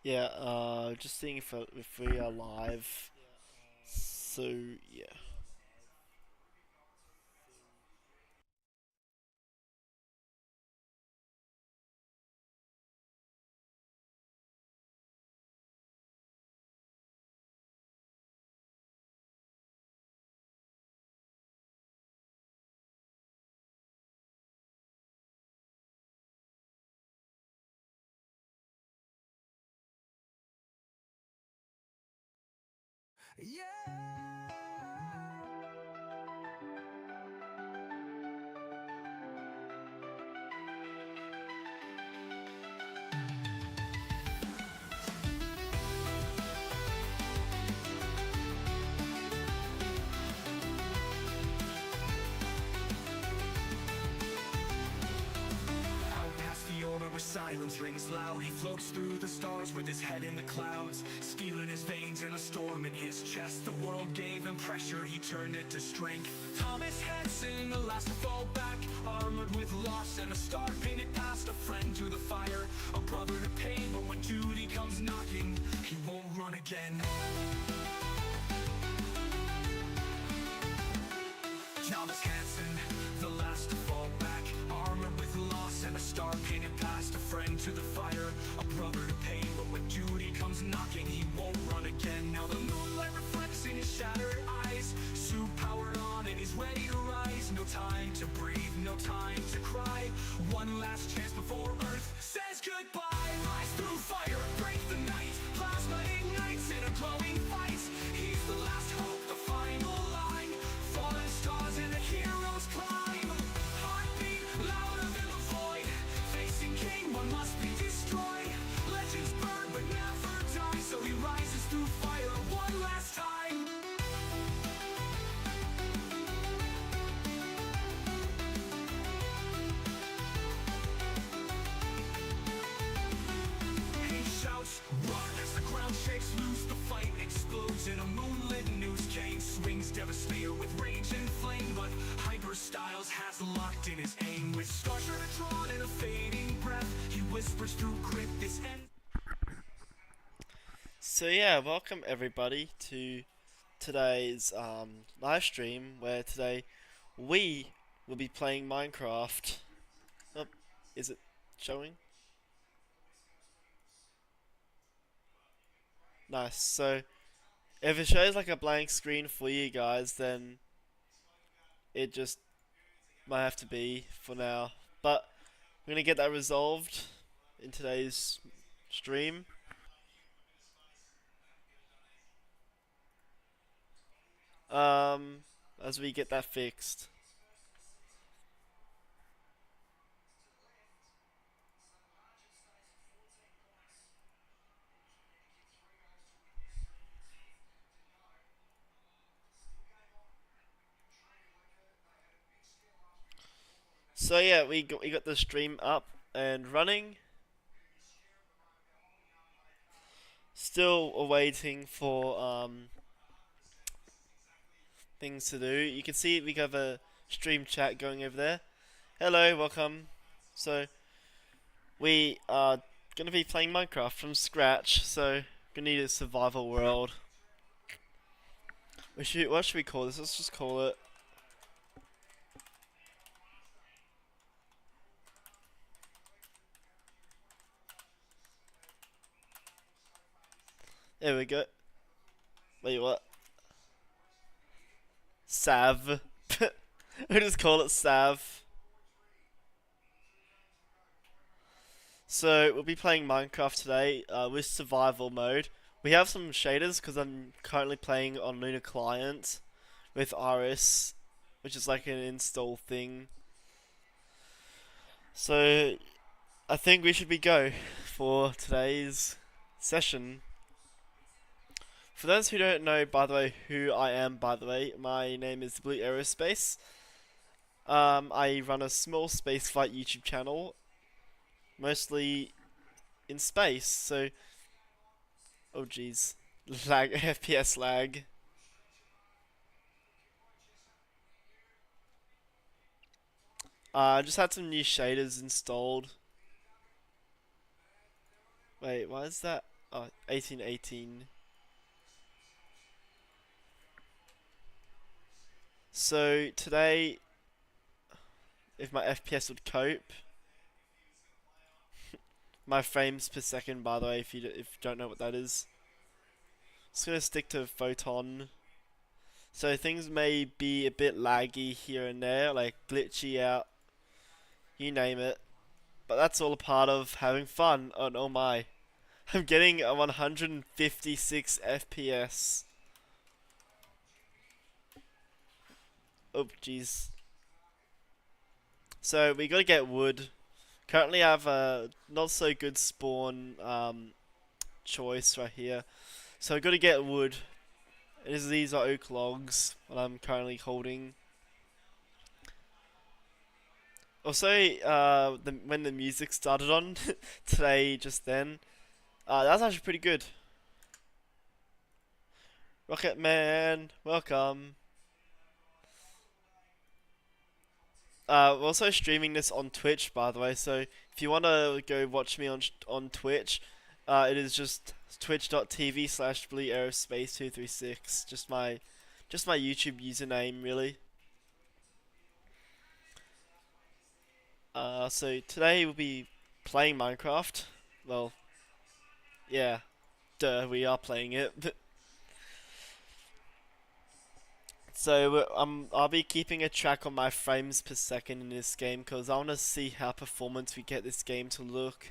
Yeah, just seeing if we are live. So yeah. Past the order where silence rings loud. He floats through the stars with his head in the clouds. Steel in his veins and a storm in his chest. The world gave him pressure, he turned it to strength. Thomas Hanson, the last to fall back, armored with loss and a star painted past. A friend to the fire, a brother to pain. But when duty comes knocking, he won't run again. Thomas Hanson, the last to fall back, armored with loss and a star painted past. A friend to the fire, a brother to pain. But when duty comes knocking, he won't run again. Now the moonlight reflects in his shattered eyes. Sue powered on and he's ready to rise. No time to breathe, no time to cry. One last chance before Earth says goodbye. Rise through fire, break the night. Plasma ignites in a glowing fight. He's the last hope, the final line. Fallen stars and the heroes climb. Heartbeat louder than the void. Facing King, one must be destroyed. Legends burn but never die. So he rises through fire one last time. He shouts, run as the ground shakes loose. The fight explodes in a moonlit news. Kane swings Devastator with rage and flame. But Hyper Styles has locked in his aim. With Starshire drawn in a fading breath, he whispers through grip this end. So yeah, welcome everybody to today's live stream where today we will be playing Minecraft. Oh, is it showing? Nice. So if it shows like a blank screen for you guys, then it just might have to be for now. But we're gonna get that resolved in today's stream. Um, as we get that fixed. So yeah, we got the stream up and running. Still awaiting for things to do. You can see we have a stream chat going over there. Hello, welcome. So we are gonna be playing Minecraft from scratch. So gonna need a survival world. What should we call this? Let's just call it. There we go. Wait, what? Sav. We just call it Sav. So we'll be playing Minecraft today with survival mode. We have some shaders because I'm currently playing on Luna Client with Iris, which is like an install thing. So I think we should be go for today's session. For those who don't know, by the way, who I am, by the way, my name is Blue Aerospace. I run a small spaceflight YouTube channel, mostly in space. So, oh jeez, lag, FPS lag. I just had some new shaders installed. Wait, why is that? 1818. So today, if my FPS would cope, my frames per second, by the way, if you don't know what that is, just gonna stick to Photon. So things may be a bit laggy here and there, like glitchy out, you name it. But that's all a part of having fun. Oh my. I'm getting a 156 FPS. Oh jeez. So we gotta get wood. Currently I have a not so good spawn choice right here. So I gotta get wood. These are oak logs that I'm currently holding. Also, when the music started on today, just then, that was actually pretty good. Rocket Man, welcome. We're also streaming this on Twitch, by the way. So if you want to go watch me on Twitch, it is just twitch.tv/blueaerospace236. Just my YouTube username, really. So today we'll be playing Minecraft. Well, yeah, duh, we are playing it. So I'll be keeping a track on my frames per second in this game because I want to see how performance we get this game to look.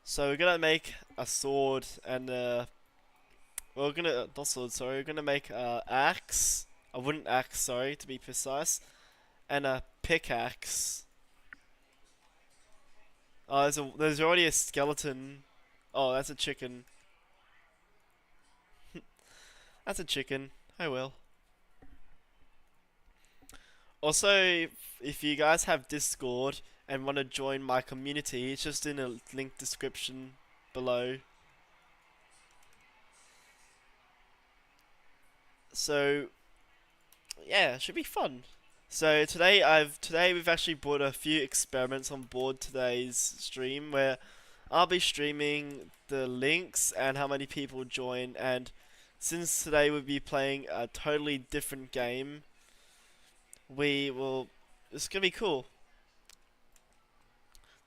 So we're gonna make a sword and we're gonna not sword, sorry. We're gonna make a axe, a wooden axe, sorry to be precise, and a pickaxe. Oh, there's already a skeleton. Oh, that's a chicken. That's a chicken. Oh well. Also, if you guys have Discord and want to join my community, it's just in a link description below. So, yeah, it should be fun. So today we've actually brought a few experiments on board today's stream where I'll be streaming the links and how many people join, and since today we'll be playing a totally different game, it's gonna be cool.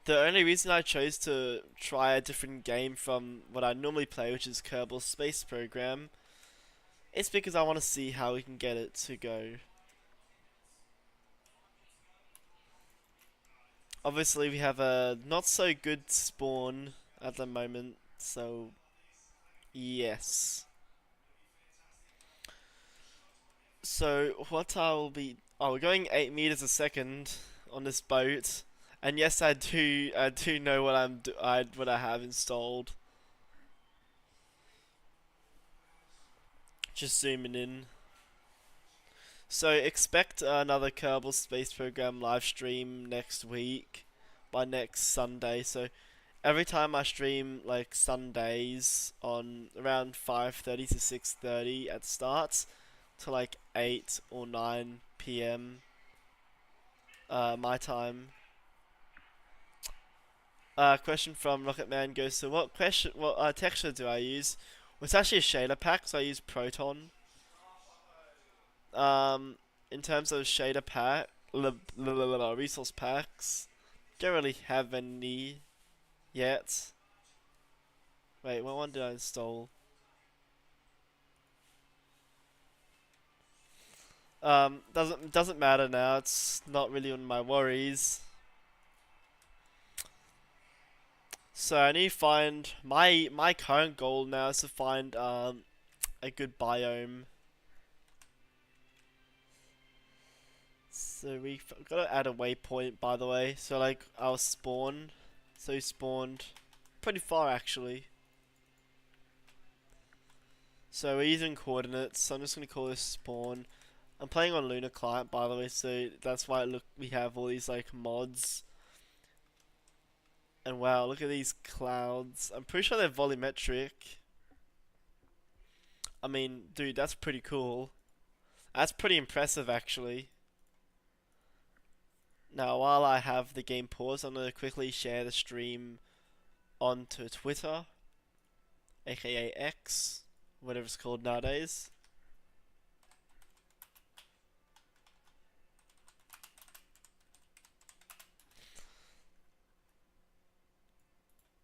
The only reason I chose to try a different game from what I normally play, which is Kerbal Space Program, it's because I want to see how we can get it to go. Obviously we have a not so good spawn at the moment, so yes. So what I'll be we're going 8 meters a second on this boat, and yes, I do know what I have installed. Just zooming in. So expect another Kerbal Space Program live stream next week, by next Sunday. So every time I stream like Sundays on around 5:30 to 6:30 at starts to like 8 or 9 p.m. My time. Question from Rocketman goes, so what texture do I use? Well, it's actually a shader pack, so I use Proton. In terms of shader pack, resource packs, don't really have any yet. Wait, what one did I install? Doesn't matter now. It's not really on my worries. So I need to find my current goal now is to find a good biome. So we gotta add a waypoint, by the way. So like our spawn, so we spawned pretty far actually. So we're using coordinates. So I'm just gonna call this spawn. I'm playing on Lunar Client, by the way, so that's why we have all these like mods. And wow, look at these clouds. I'm pretty sure they're volumetric. I mean, dude, that's pretty cool. That's pretty impressive, actually. Now, while I have the game paused, I'm going to quickly share the stream onto Twitter, aka X, whatever it's called nowadays.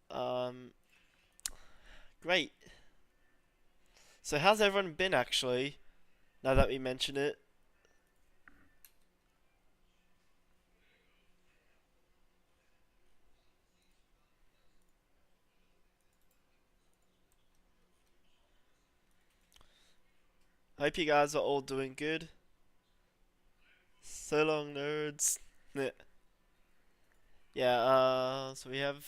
Um, Great. So how's everyone been actually? Now that we mention it. Hope you guys are all doing good. So long, nerds. Yeah, so we have.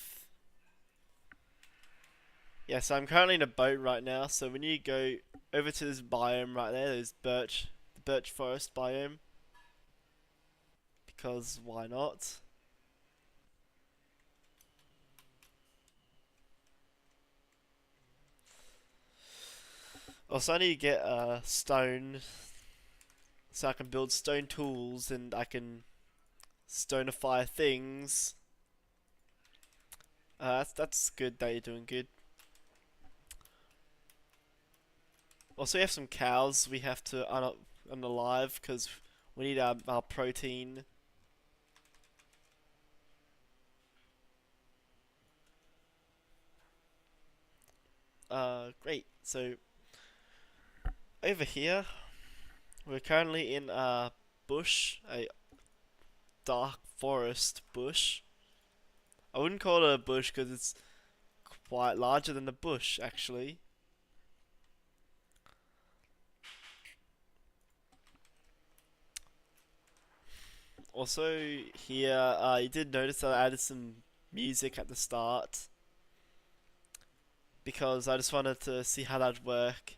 Yeah, so I'm currently in a boat right now, so when you go over to this biome right there, there's the birch forest biome. Because why not? Also, I need to get stone so I can build stone tools and I can stonify things. That's good that you're doing good. Also, we have some cows we have to unalive because we need our protein. Great. So over here, we're currently in a bush, a dark forest bush. I wouldn't call it a bush because it's quite larger than a bush, actually. Also, here, you did notice that I added some music at the start because I just wanted to see how that'd work.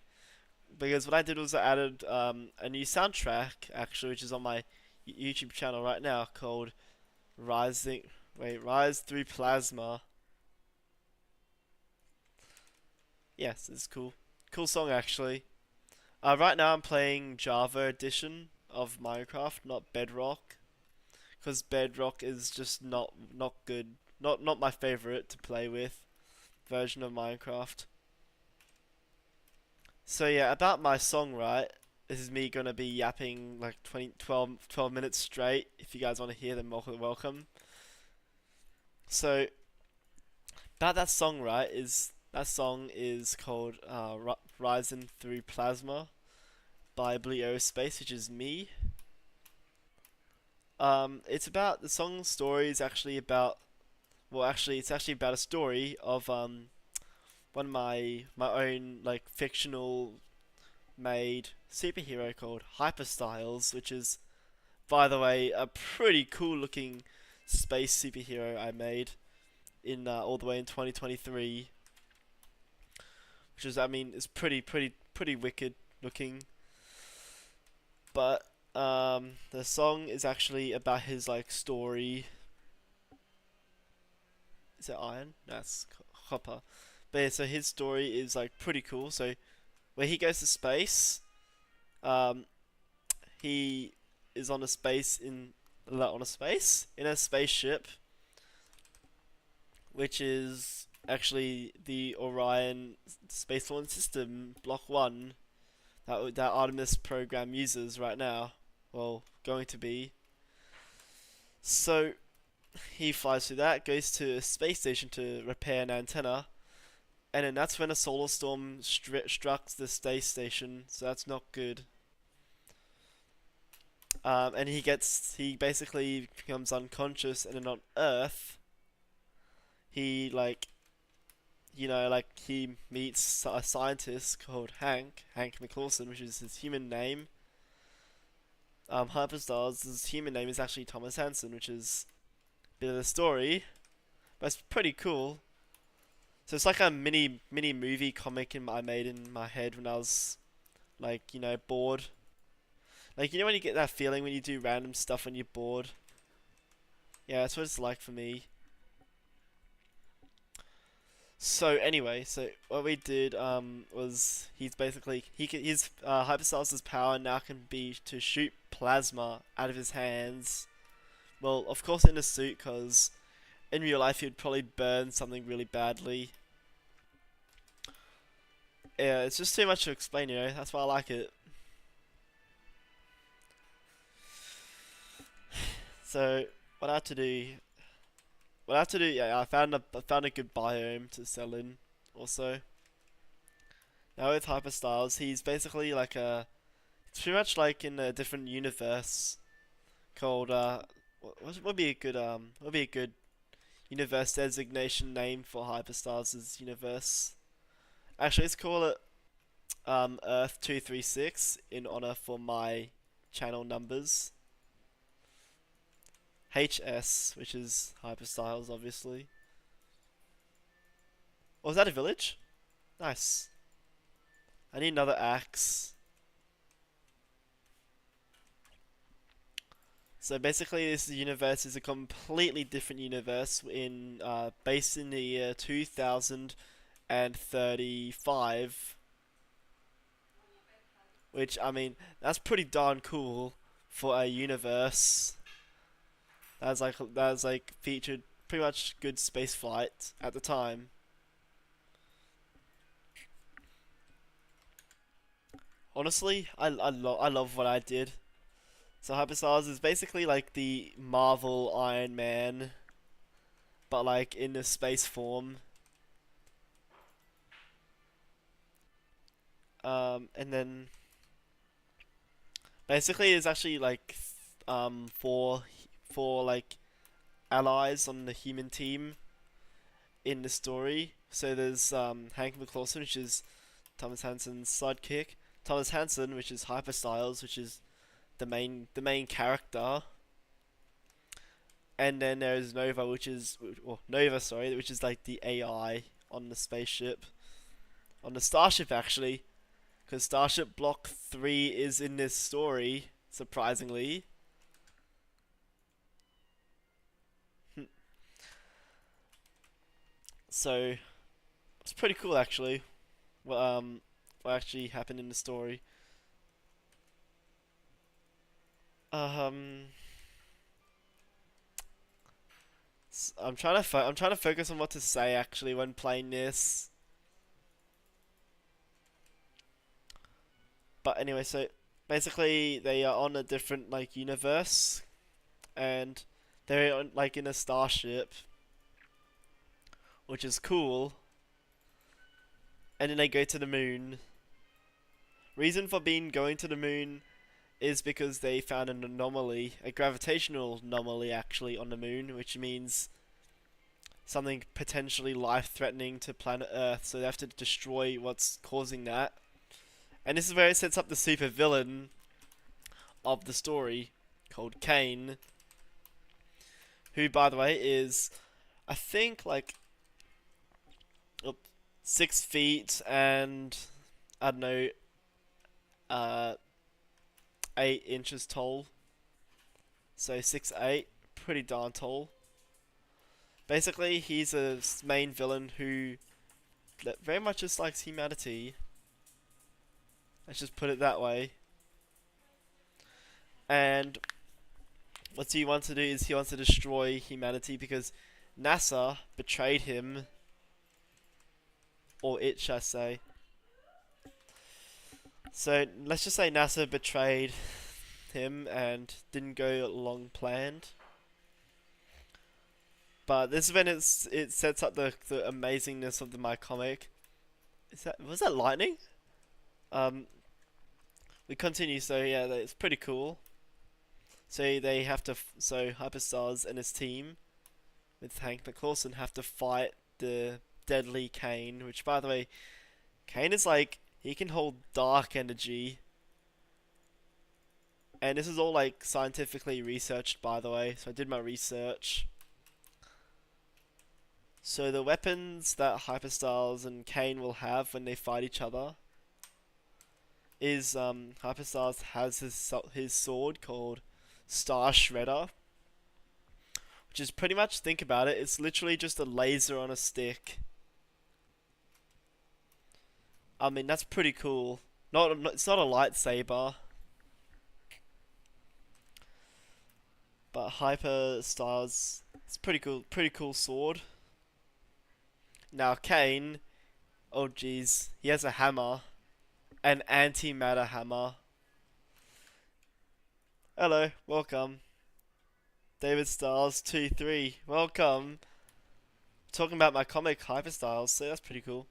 Because what I did was I added a new soundtrack, actually, which is on my YouTube channel right now called Rise Through Plasma. Yes, it's cool. Cool song, actually. Right now I'm playing Java edition of Minecraft, not Bedrock, because Bedrock is just not good. Not my favorite to play with version of Minecraft. So yeah, about my song, right? This is me gonna be yapping like 12 minutes straight. If you guys want to hear them, welcome. So about that song, right? That song is called "Rising Through Plasma" by Blue Aerospace, which is me. It's about the song story is actually about actually it's actually about a story of one of my own like fictional made superhero called Hyperstyles, which is, by the way, a pretty cool looking space superhero I made in all the way in 2023, which is, I mean, is pretty wicked looking. But the song is actually about his like story. Is it iron? That's copper. But yeah, so his story is like pretty cool. So where he goes to space, um, he is on a space in a spaceship, which is actually the Orion Space Launch System Block One that Artemis program uses right now. Well, going to be. So he flies through that, goes to a space station to repair an antenna, and then that's when a solar storm struck the space station. So that's not good. And he basically becomes unconscious, and then on Earth, he like, like he meets a scientist called Hank McClawson, which is his human name. Hyperstar's human name is actually Thomas Hansen, which is a bit of the story, but it's pretty cool. So it's like a mini movie comic I made in my head when I was like, bored. Like, when you get that feeling when you do random stuff when you're bored? Yeah, that's what it's like for me. So anyway, so what we did was he's basically his Hyperstyles' power now can be to shoot plasma out of his hands. Well, of course in a suit, cause in real life he'd probably burn something really badly. Yeah, it's just too much to explain, you know. That's why I like it. So what I have to do, yeah, I found a good biome to sell in. Also, now with Hyperstyles, he's basically like it's pretty much like in a different universe called what would be a good universe designation name for Hyperstyles' universe? Actually, let's call it Earth 236 in honor for my channel numbers. HS, which is Hyperstyles, obviously. Oh, is that a village? Nice. I need another axe. So basically, this universe is a completely different universe based in the year 2035, which I mean that's pretty darn cool for a universe that's like featured pretty much good space flight at the time. Honestly, I love what I did. So Hyperstars is basically like the Marvel Iron Man, but like in the space form. And then basically it's actually like four like allies on the human team in the story. So there's Hank McClawson, which is Thomas Hansen's sidekick. Thomas Hansen, which is Hyperstyles, which is the main character. And then there's Nova, which is which is like the AI on the spaceship, on the starship actually, because Starship Block 3 is in this story, surprisingly. So it's pretty cool actually. What actually happened in the story? Um, I'm trying to focus on what to say actually when playing this. But anyway, so basically they are on a different like universe, and they're on, like in a starship, which is cool. And then they go to the moon. Reason for going to the moon is because they found an anomaly, a gravitational anomaly actually on the moon, which means something potentially life-threatening to planet Earth. So they have to destroy what's causing that. And this is where it sets up the super villain of the story, called Kane, who, by the way, is, I think, like 6 feet and I don't know, 8 inches tall. So 6'8", pretty darn tall. Basically, he's a main villain who very much dislikes humanity. Let's just put it that way. And what he wants to do is he wants to destroy humanity because NASA betrayed him. Or it, shall I say. So, let's just say NASA betrayed him and didn't go along planned. But this is when it sets up the amazingness of my comic. Was that lightning? We continue. So yeah, it's pretty cool. So they have to. So Hyperstars and his team, with Hank McClawson, have to fight the deadly Kane. Which, by the way, Kane is like he can hold dark energy. And this is all like scientifically researched, by the way. So I did my research. So the weapons that Hyperstars and Kane will have when they fight each other is Hyperstars has his sword called Star Shredder, which is pretty much, think about it, it's literally just a laser on a stick. I mean, that's pretty cool. It's not a lightsaber. But Hyperstars It's pretty cool sword. Now Kane, oh geez, he has a hammer, an antimatter hammer. Hello, welcome. David Styles 2-3, welcome. Talking about my comic Hyperstyles, so that's pretty cool.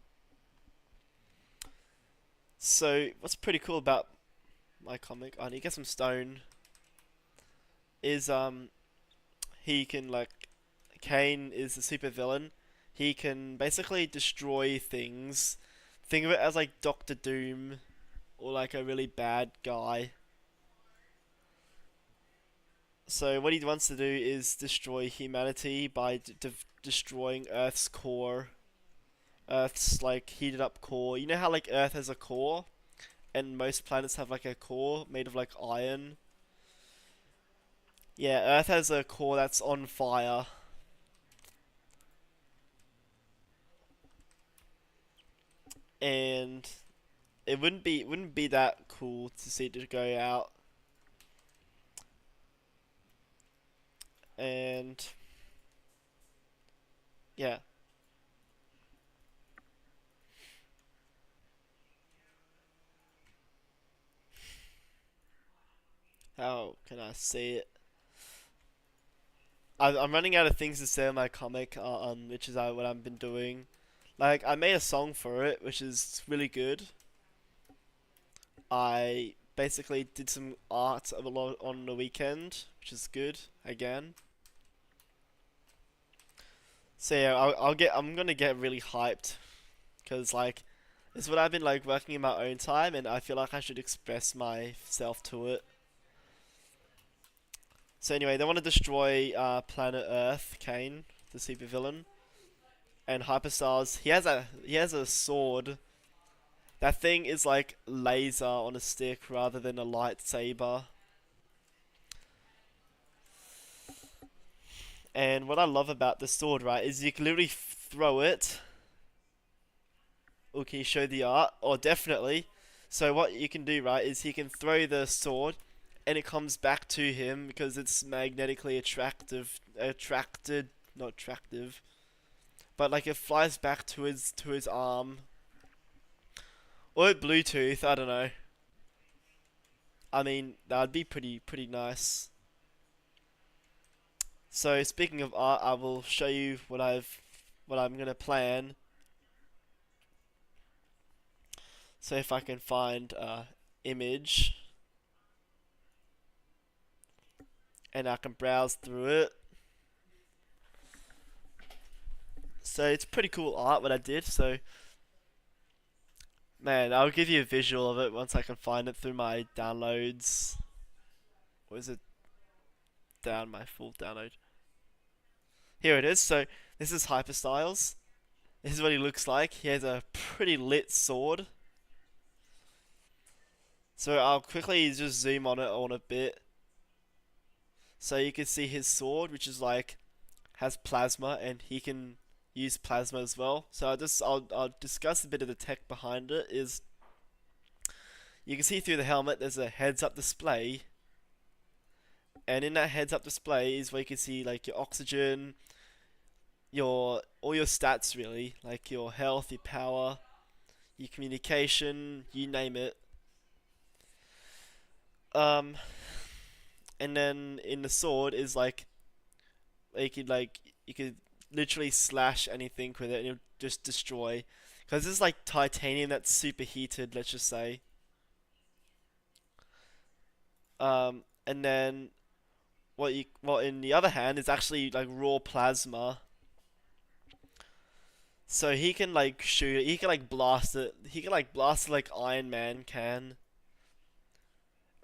So what's pretty cool about my comic? I need to get some stone. Is he can like Kane is a super villain. He can basically destroy things. Think of it as like Doctor Doom or like a really bad guy. So what he wants to do is destroy humanity by destroying Earth's core. Earth's like heated up core. You know how like Earth has a core, and most planets have like a core made of like iron. Yeah, Earth has a core that's on fire. And it wouldn't be that cool to see it go out. And yeah. How can I say it? I'm running out of things to say on my comic, which is what I've been doing. Like, I made a song for it, which is really good. I basically did some art a lot on the weekend, which is good, again. So yeah, I'm gonna get really hyped, because like, it's what I've been like working in my own time, and I feel like I should express myself to it. So anyway, they want to destroy planet Earth, Kane, the supervillain, and Hyperstars. He has a sword. That thing is like laser on a stick rather than a lightsaber. And what I love about the sword, right, is you can literally throw it. Okay, show the art. Oh, definitely. So what you can do, right, is he can throw the sword, and it comes back to him because it's magnetically attracted, not attractive, but like it flies back to his arm, or Bluetooth. I don't know. I mean, that'd be pretty nice. So speaking of art, I will show you what I'm gonna plan. So if I can find a image, and I can browse through it. So it's pretty cool art what I did. So man, I'll give you a visual of it once I can find it through my downloads. Or is it down my full download? Here it is. So this is Hyperstyles. This is what he looks like. He has a pretty lit sword. So I'll quickly just zoom on it on a bit. So you can see his sword, which is like has plasma, and he can use plasma as well. So I'll discuss a bit of the tech behind it. Is you can see through the helmet there's a heads-up display, and in that heads-up display is where you can see like your oxygen, your all your stats really, like your health, your power, your communication, you name it. Um, and then in the sword is like you could literally slash anything with it and it'll just destroy. Because this is like titanium that's super heated, let's just say. And then what in the other hand is actually like raw plasma. So he can like shoot it, he can like blast it, he can like blast it like Iron Man can.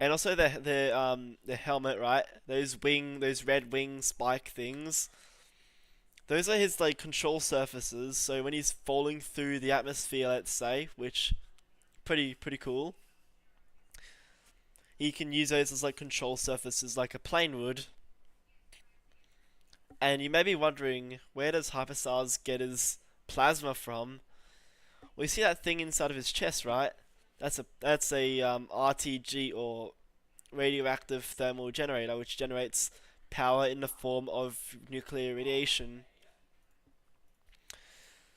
And also the helmet, right? Those red wing spike things. Those are his like control surfaces. So when he's falling through the atmosphere, let's say, which pretty cool, he can use those as like control surfaces, like a plane would. And you may be wondering, where does Hyperstars get his plasma from? Well, you see that thing inside of his chest, right? That's a RTG, or radioactive thermal generator, which generates power in the form of nuclear radiation.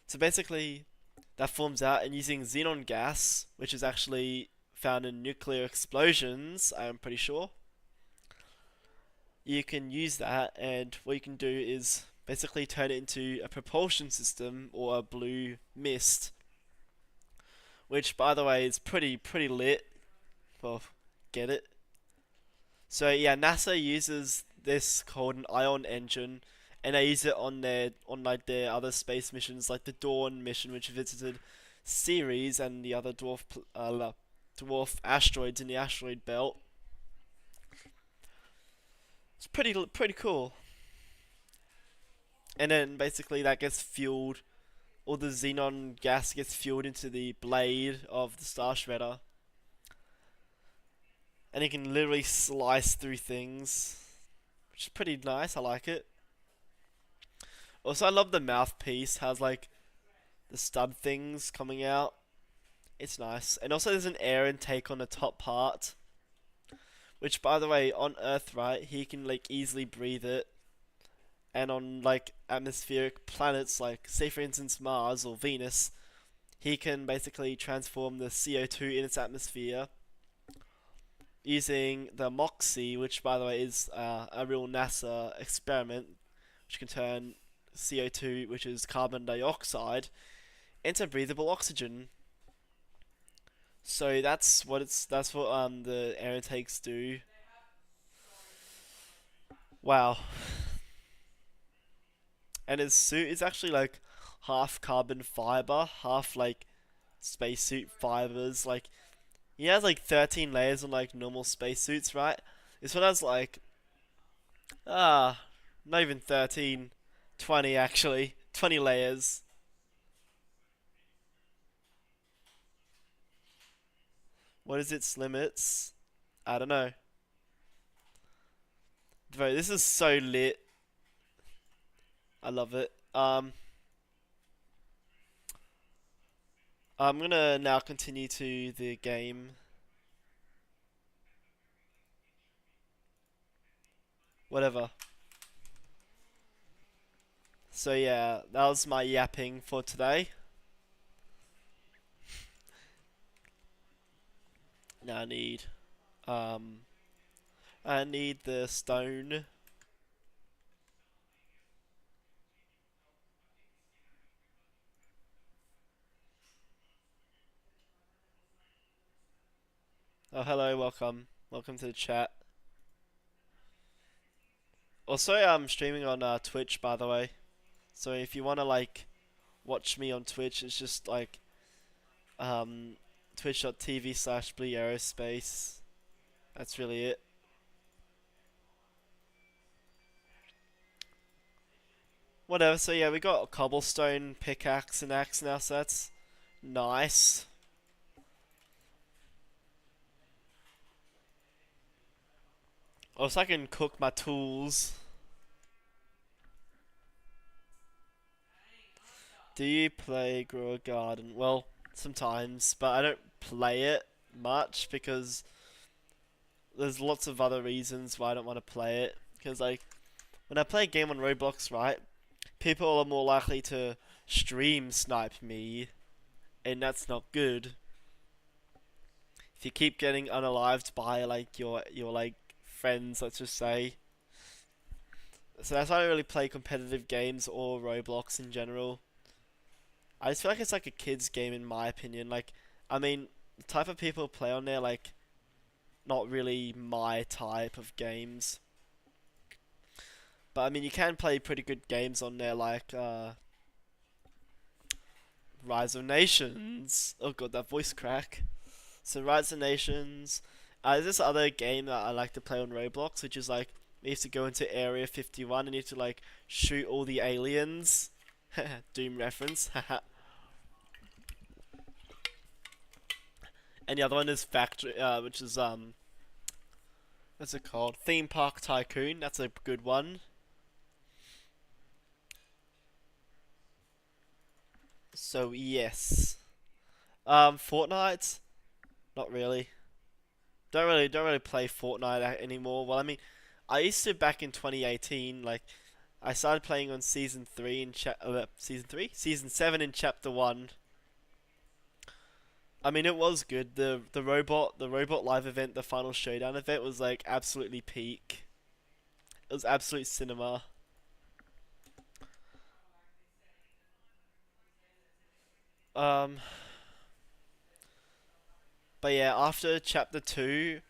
So basically, that forms out, and using xenon gas, which is actually found in nuclear explosions, I'm pretty sure, you can use that, and what you can do is basically turn it into a propulsion system or a blue mist, which, by the way, is pretty lit. Well, get it? So yeah, NASA uses this called an ion engine, and they use it on their other space missions, like the Dawn mission, which visited Ceres and the other dwarf asteroids in the asteroid belt. It's pretty cool. And then basically that gets fueled, all the xenon gas gets fueled into the blade of the Star Shredder, and it can literally slice through things, which is pretty nice. I like it. Also, I love the mouthpiece. Has like the stud things coming out. It's nice. And also, there's an air intake on the top part, which, by the way, on Earth, right, he can like easily breathe it. And on like atmospheric planets, like say for instance Mars or Venus, he can basically transform the CO2 in its atmosphere using the MOXIE, which by the way is a real NASA experiment, which can turn CO2, which is carbon dioxide, into breathable oxygen. So that's what the air intakes do. Wow. And his suit is actually like half carbon fiber, half like spacesuit fibers. Like he has like 13 layers on like normal spacesuits, right? This one has like not even 13, 20 actually, 20 layers. What is its limits? I don't know. Bro, this is so lit. I love it. I'm gonna now continue to the game. Whatever. So yeah, that was my yapping for today. Now um I need the stone. Oh, hello, welcome. Welcome to the chat. Also, I'm streaming on Twitch, by the way. So if you want to like watch me on Twitch, it's just like twitch.tv/blueaerospace. That's really it. Whatever, so yeah, we got a cobblestone pickaxe and axe now, so that's nice. Also, I can cook my tools. Do you play Grow a Garden? Well, sometimes, but I don't play it much because there's lots of other reasons why I don't want to play it. Because, like, when I play a game on Roblox, right, people are more likely to stream snipe me, and that's not good. If you keep getting unalived by, like, your like, friends, let's just say. So that's why I don't really play competitive games or Roblox in general. I just feel like it's like a kid's game in my opinion. Like, I mean, the type of people who play on there, like, not really my type of games. But I mean, you can play pretty good games on there, like Rise of Nations. Oh god, that voice crack. So Rise of Nations. There's this other game that I like to play on Roblox, which is like you have to go into Area 51 and you have to like shoot all the aliens. Doom reference. And the other one is Factory, which is what's it called? Theme Park Tycoon. That's a good one. So yes, Fortnite. Not really. Don't really play Fortnite anymore. Well, I mean, I used to back in 2018. Like I started playing on season 7 in chapter 1. I mean, it was good. The robot live event, the final showdown event was like absolutely peak. It was absolute cinema. Um, but yeah, after chapter 2,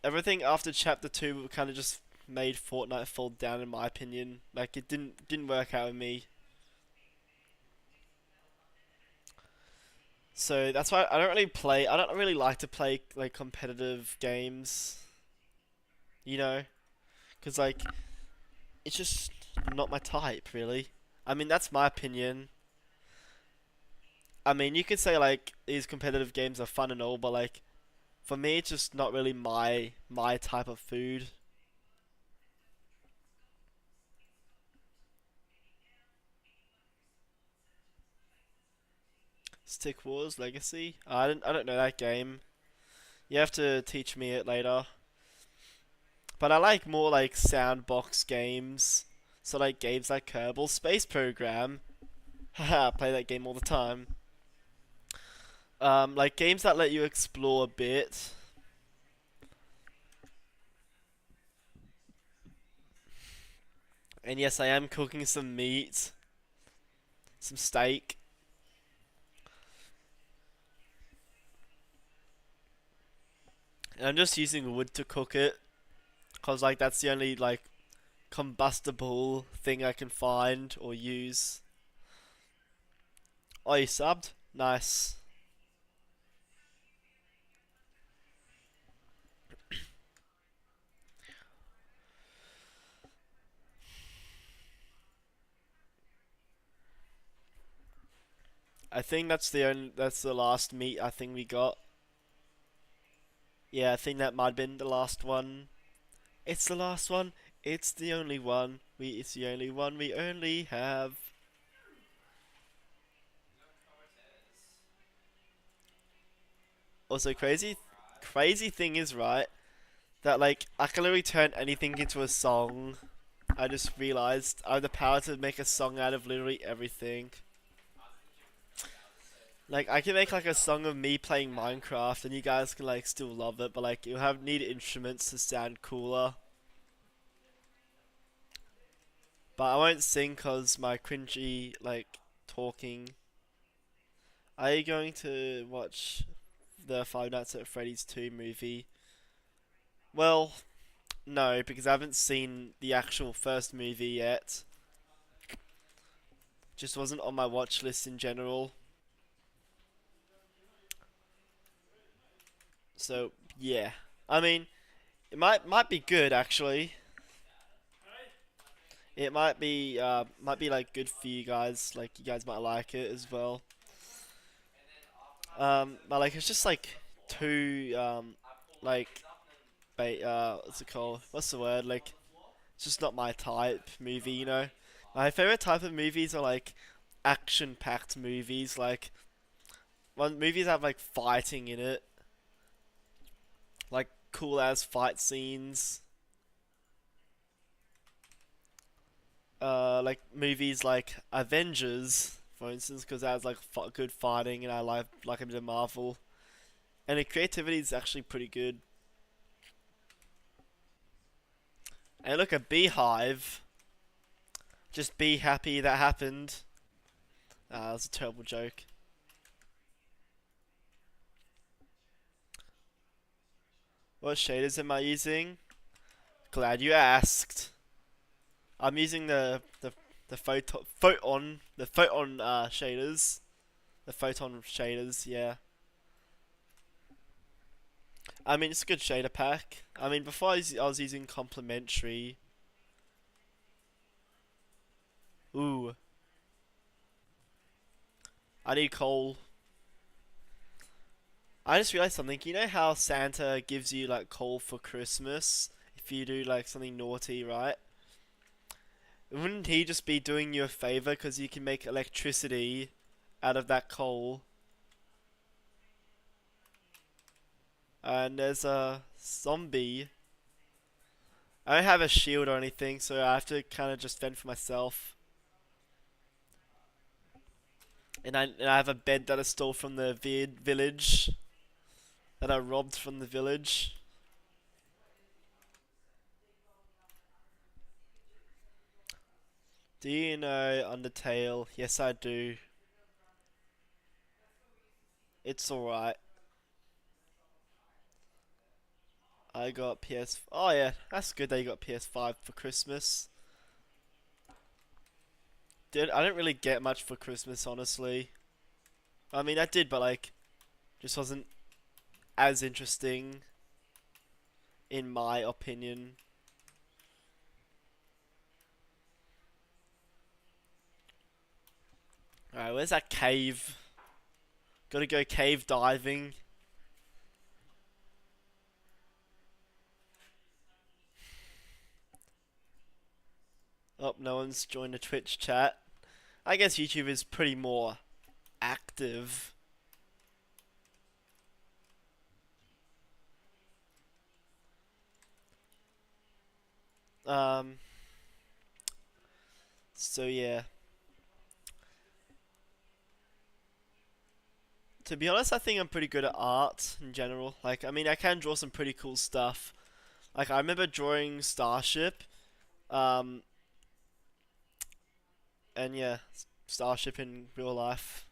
everything after chapter 2 kind of just made Fortnite fall down in my opinion. Like it didn't work out with me. So that's why I don't really play. I don't really like to play like competitive games, you know, because like it's just not my type really. I mean that's my opinion. I mean you could say like these competitive games are fun and all, but like for me it's just not really my type of food. Stick Wars Legacy. I don't know that game. You have to teach me it later. But I like more like sandbox games. So like games like Kerbal Space Program. Haha, play that game all the time. Like games that let you explore a bit. And yes, I am cooking some meat, some steak. And I'm just using wood to cook it. Cause like that's the only like combustible thing I can find or use. Oh, you subbed? Nice. I think that's the last meat I think we got. Yeah, I think that might have been the last one. It's the last one. It's the only one. It's the only one we only have. Also, crazy thing is right that like I can literally turn anything into a song. I just realized I have the power to make a song out of literally everything. Like I can make like a song of me playing Minecraft, and you guys can like still love it, but like you'll have need instruments to sound cooler. But I won't sing cause my cringy like talking. Are you going to watch the Five Nights at Freddy's 2 movie? Well, no, because I haven't seen the actual first movie yet. Just wasn't on my watch list in general. So yeah, I mean, it might be good actually. It might be like good for you guys. Like you guys might like it as well. But like it's just like too like what's it called? What's the word? Like it's just not my type movie. You know, my favorite type of movies are like action-packed movies. Like when movies have like fighting in it, like cool ass fight scenes. Like movies like Avengers, for instance, because that has like good fighting, and I like a bit of Marvel, and the creativity is actually pretty good. And look, a beehive. Just be happy that happened. Ah, that was a terrible joke. What shaders am I using? Glad you asked. I'm using the photon shaders. The photon shaders, yeah. I mean, it's a good shader pack. I mean, before I was using complementary. Ooh, I need coal. I just realized something. You know how Santa gives you like coal for Christmas if you do like something naughty, right? Wouldn't he just be doing you a favor because you can make electricity out of that coal? And there's a zombie. I don't have a shield or anything, so I have to kind of just fend for myself. And I have a bed that I stole from the village. That I robbed from the village. Do you know Undertale? Yes, I do. It's alright. I got PS. Oh yeah, that's good that you got PS5 for Christmas. I didn't really get much for Christmas, honestly. I mean, I did, but like, just wasn't as interesting, in my opinion. Alright, where's that cave? Gotta go cave diving. Oh, no one's joined the Twitch chat. I guess YouTube is pretty more active. Um. So yeah. To be honest, I think I'm pretty good at art in general. Like, I mean, I can draw some pretty cool stuff. Like, I remember drawing Starship. Um, and yeah, Starship in real life.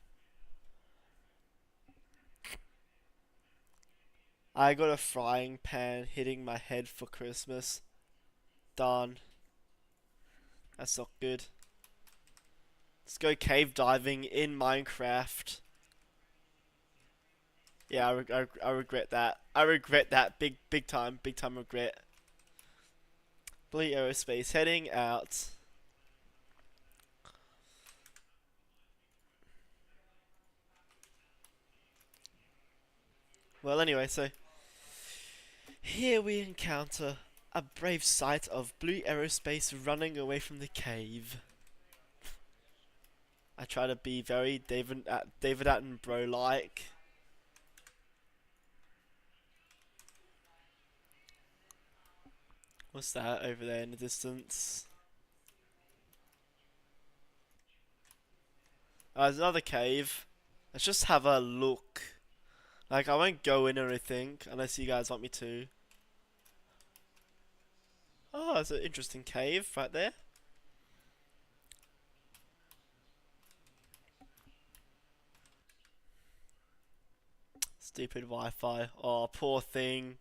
I got a frying pan hitting my head for Christmas. Darn. That's not good. Let's go cave diving in Minecraft. Yeah, I regret that. I regret that big time regret. Blue Aerospace heading out. Well, anyway, so here we encounter a brave sight of Blue Aerospace running away from the cave. I try to be very David Attenborough like. What's that over there in the distance? There's another cave. Let's just have a look. Like, I won't go in or anything unless you guys want me to. Oh, it's an interesting cave right there. Stupid Wi-Fi. Oh, poor thing.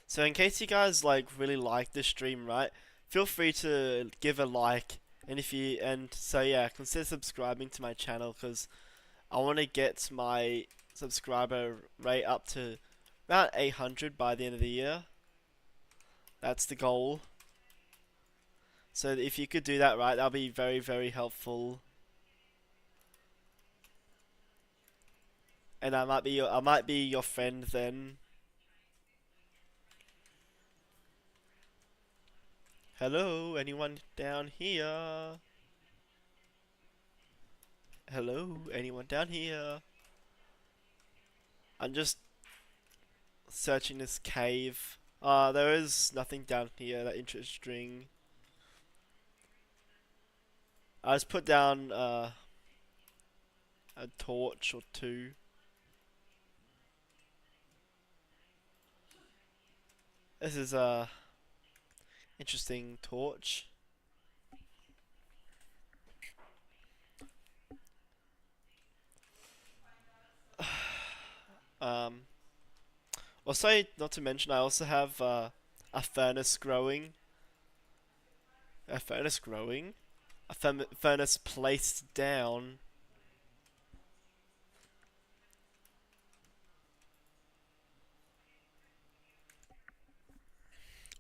So in case you guys like really like this stream, right? Feel free to give a like, so yeah, consider subscribing to my channel because I want to get my subscriber rate up to about 800 by the end of the year. That's the goal. So if you could do that, right, that'll be very helpful. And I might be your friend then. Hello, anyone down here? Hello, anyone down here? I'm just searching this cave. There is nothing down here that interesting. I just put down a torch or two. This is a interesting torch. Also, not to mention, I also have a furnace growing. A furnace growing? A furnace placed down.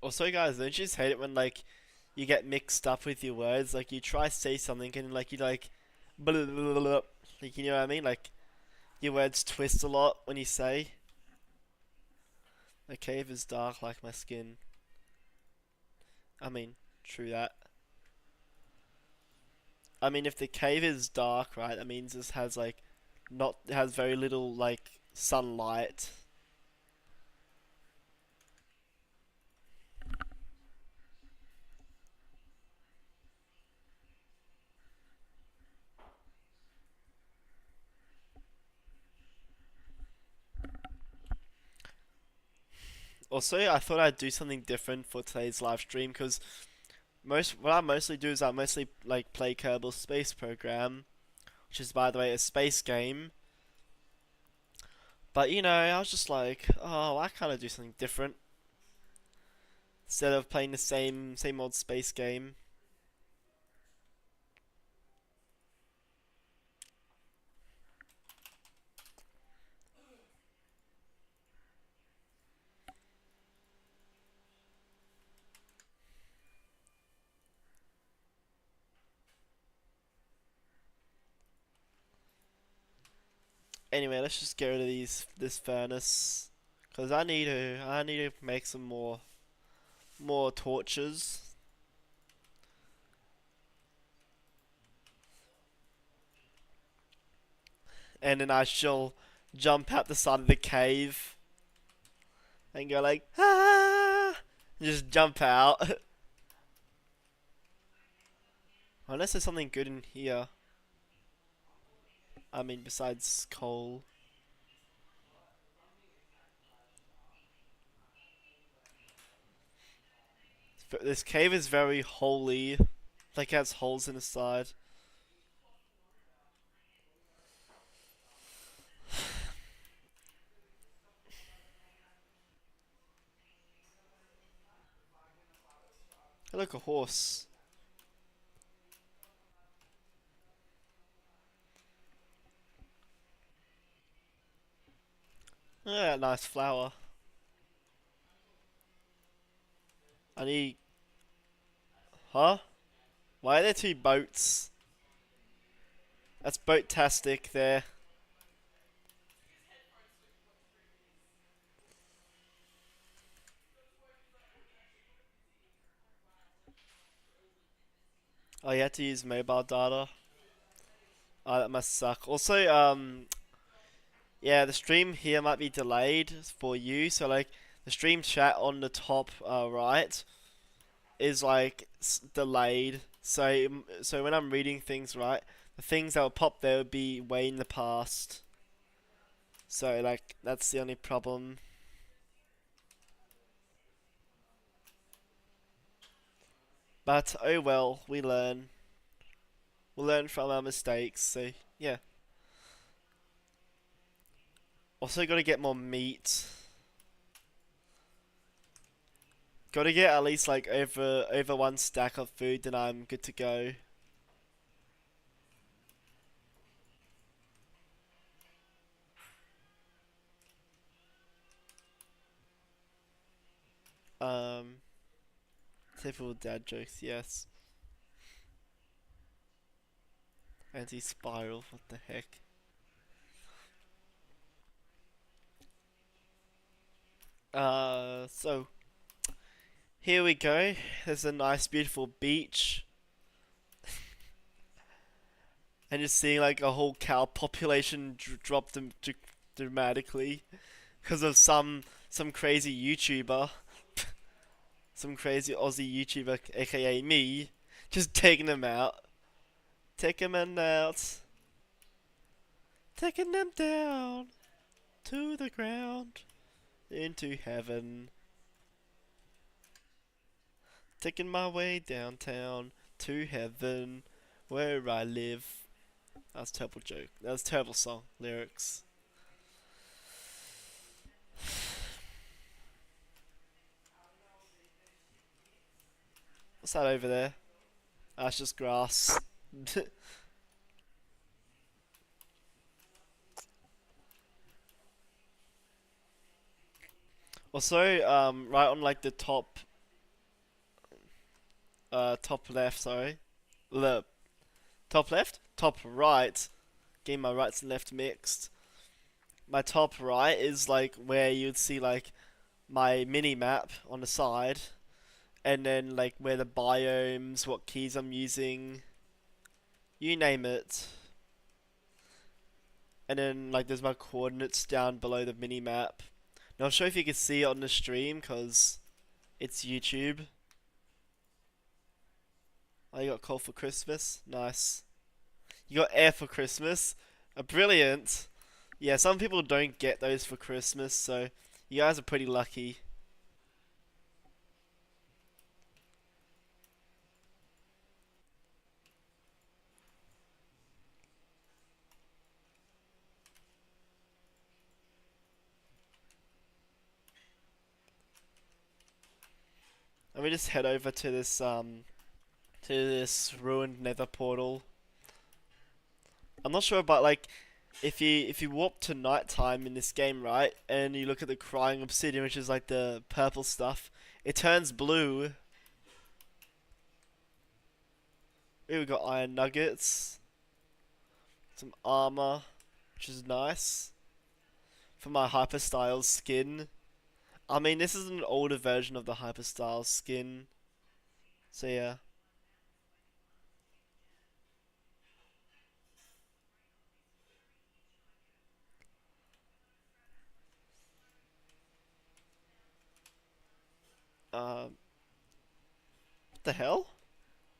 Also, guys, don't you just hate it when like you get mixed up with your words? Like you try to say something and like you like, blah, blah, blah, like you know what I mean? Like your words twist a lot when you say. The cave is dark like my skin. I mean, true that. I mean, if the cave is dark, right, that means this has like not has very little like sunlight. Also, I thought I'd do something different for today's live stream because what I mostly do is I mostly like play Kerbal Space Program, which is by the way a space game. But you know, I was just like, oh, I kind of do something different instead of playing the same old space game. Anyway, let's just get rid of this furnace because I need to make some more torches. And then I shall jump out the side of the cave and go like, ah, and just jump out. Unless there's something good in here. I mean, besides coal. This cave is very holy. Like it has holes in the side. Hey, look, a horse. Yeah, nice flower. I need... Huh? Why are there two boats? That's boat-tastic there. Oh, you have to use mobile data. Oh, that must suck. Also, yeah, the stream here might be delayed for you. So, like, the stream chat on the top right is like delayed. So when I'm reading things right, the things that will pop there will be way in the past. So like that's the only problem. But oh well, we learn. We'll learn from our mistakes. So yeah. Also got to get more meat. Got to get at least like over one stack of food, then I'm good to go. Um, Typical dad jokes, yes. Anti-spiral, what the heck? So here we go. There's a nice, beautiful beach, and just seeing like a whole cow population drop them dramatically because of some crazy YouTuber, some crazy Aussie YouTuber, aka me, just taking them out, taking them out, taking them down to the ground, into heaven. Taking my way downtown to heaven, where I live. That was a terrible joke. That was a terrible song lyrics. What's that over there? That's just grass. Also, right on like the top left, sorry, the top left, top right. Getting my rights and left mixed. My top right is like where you'd see like my mini map on the side, and then like where the biomes, what keys I'm using, you name it. and then like there's my coordinates down below the mini map. Not sure if you can see it on the stream because it's YouTube. Oh, you got coal for Christmas? Nice. You got air for Christmas? Brilliant. Yeah, some people don't get those for Christmas, so you guys are pretty lucky. Let me just head over to this ruined nether portal. I'm not sure about like if you warp to nighttime in this game, right, and you look at the crying obsidian, which is like the purple stuff, it turns blue. Here we got iron nuggets, some armor, which is nice for my hyperstyle skin. I mean, this is an older version of the hyperstyle skin, so yeah. What the hell?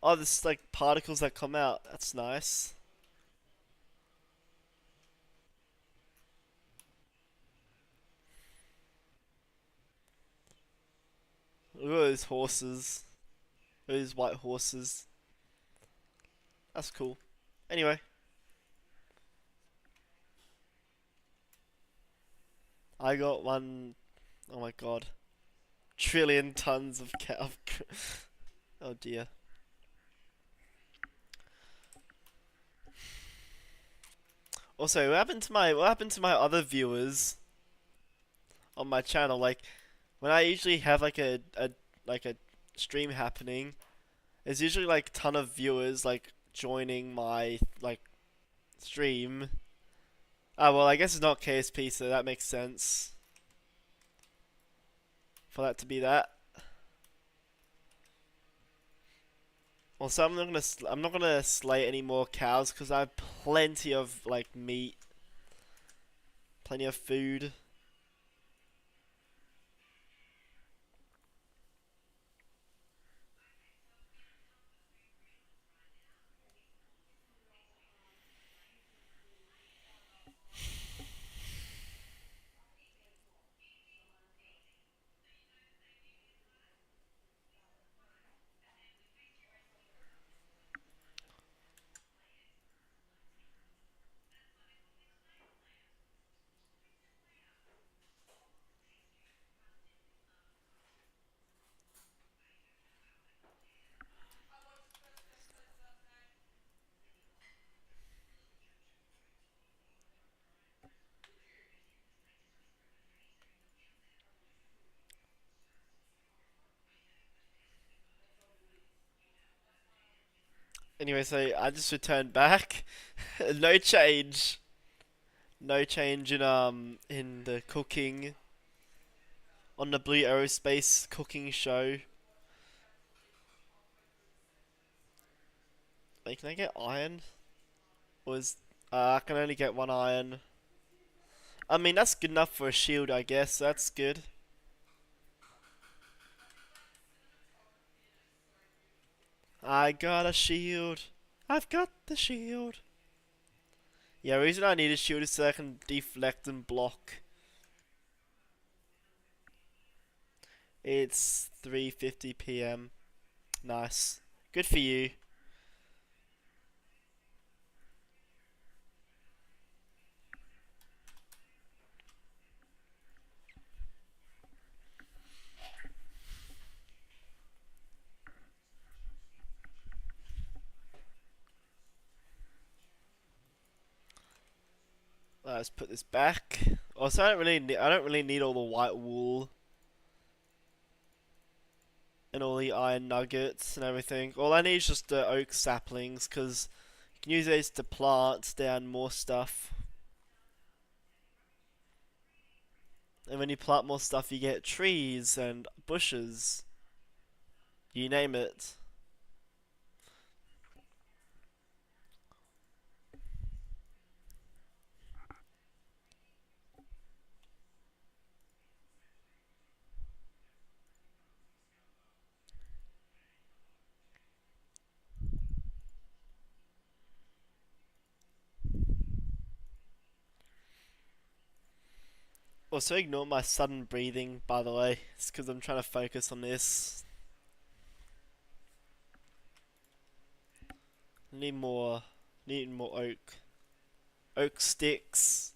Oh, this like particles that come out. That's nice. Look at those horses. Those white horses. That's cool. Anyway, I got one. Oh my god, trillion tons of oh dear. Also, what happened to my other viewers on my channel? Like, when I usually have like a stream happening, there's usually like ton of viewers like joining my like stream. Ah, well, I guess it's not KSP, so that makes sense for that to be that. Also, I'm not gonna slay any more cows because I have plenty of like meat, plenty of food. Anyway, so I just returned back. No change. No change in the cooking on the Blue Aerospace cooking show. Wait, can I get iron? Was I can only get one iron. I mean that's good enough for a shield, I guess. That's good. I got a shield. I've got the shield. Yeah, the reason I need a shield is so I can deflect and block. It's 3:50 p.m. Nice. Good for you. Let's put this back. Also, I don't really need all the white wool and all the iron nuggets and everything. All I need is just the oak saplings because you can use those to plant down more stuff. And when you plant more stuff, you get trees and bushes. You name it. Also, ignore my sudden breathing, by the way. It's because I'm trying to focus on this. Need more. Need more oak. Oak sticks.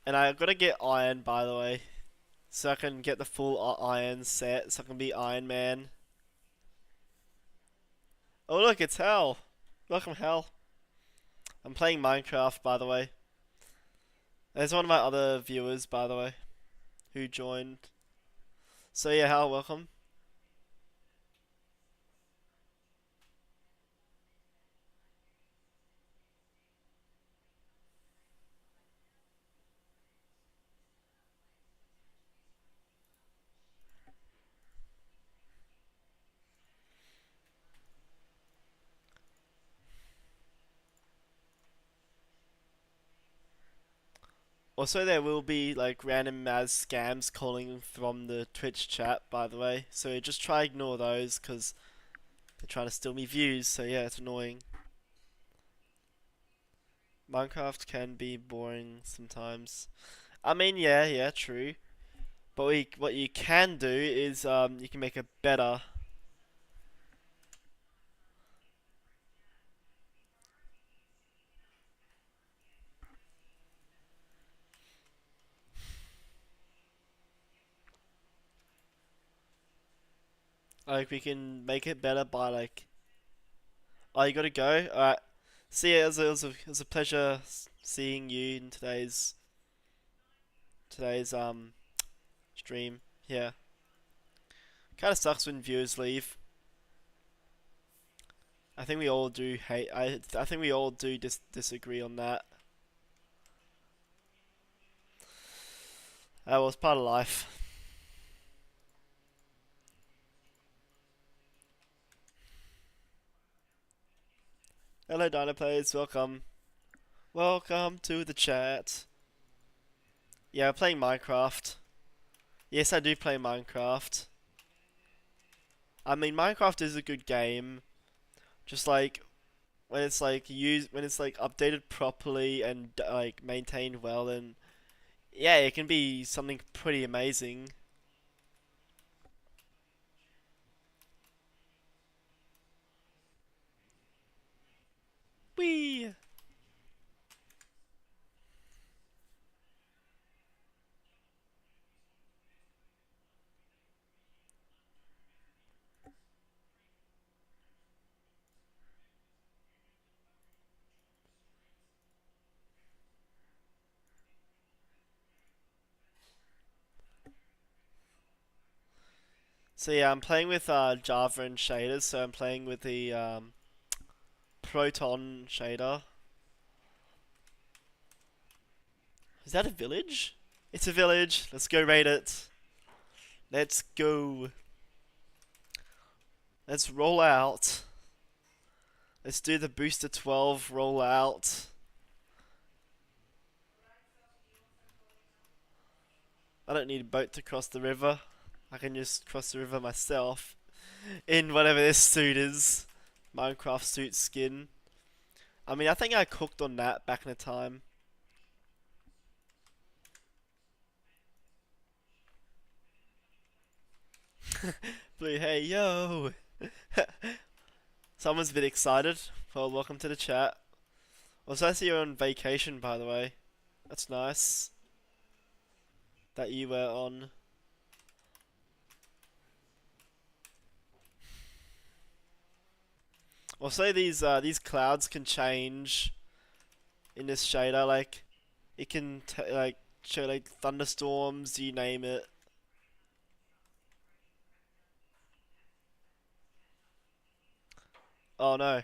And I gotta get iron, by the way. So I can get the full iron set. So I can be Iron Man. Oh, look, it's Hal. Welcome, Hal. I'm playing Minecraft, by the way. There's one of my other viewers, by the way, who joined. So yeah, Hal, welcome. Also, there will be like random Maz scams calling from the Twitch chat, by the way. So just try ignore those, because they're trying to steal me views. So yeah, it's annoying. Minecraft can be boring sometimes. I mean, yeah, true. But what you can do is you can make it better. Like we can make it better by like. Oh, you gotta go. All right. See ya. It was a pleasure seeing you in today's stream. Yeah. Kind of sucks when viewers leave. I think we all do hate. I think we all do disagree on that. That was part of life. Hello, Dino Players. Welcome. Welcome to the chat. Yeah, playing Minecraft. Yes, I do play Minecraft. I mean, Minecraft is a good game. Just like when it's like updated properly and like maintained well, then yeah, it can be something pretty amazing. Whee! So yeah, I'm playing with Java and shaders. So I'm playing with the Proton shader. Is that a village? It's a village. Let's go raid it. Let's go. Let's roll out. Let's do the Booster 12 rollout. I don't need a boat to cross the river. I can just cross the river myself. In whatever this suit is. Minecraft suit skin. I mean, I think I cooked on that back in the time. Blue, hey, yo! Someone's a bit excited. Well, welcome to the chat. Also, I see you're on vacation, by the way. That's nice. That you were on. Also, these clouds can change in this shader. Like, it can like show like thunderstorms. You name it. Oh no,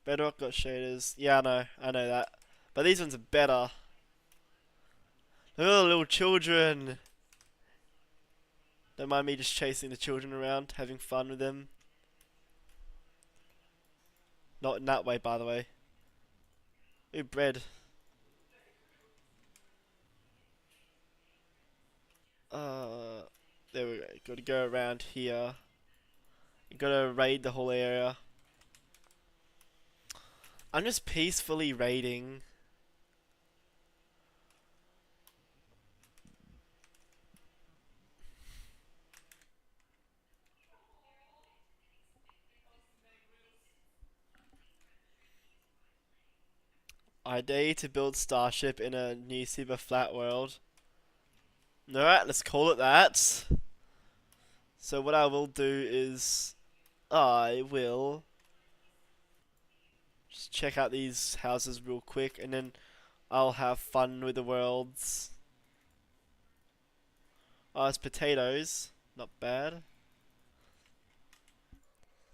Bedrock got shaders. Yeah, I know that. But these ones are better. Look at all the little children. Don't mind me just chasing the children around, having fun with them. Not in that way, by the way. Ooh, bread. There we go. Got to go around here. You gotta raid the whole area. I'm just peacefully raiding. I dare you to build Starship in a new super flat world. Alright, let's call it that. So what I will do is I will just check out these houses real quick and then I'll have fun with the worlds. Oh, it's potatoes. Not bad.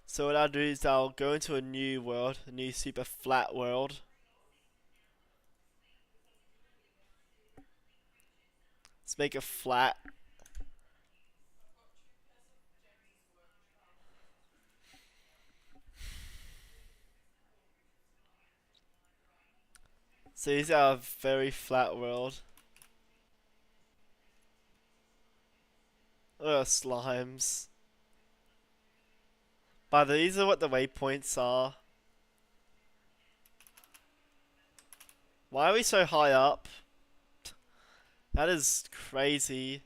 So what I'll do is I'll go into a new world, a new super flat world. Let's make it flat. So this is our very flat world. Oh, slimes. But these are what the waypoints are. Why are we so high up? That is crazy.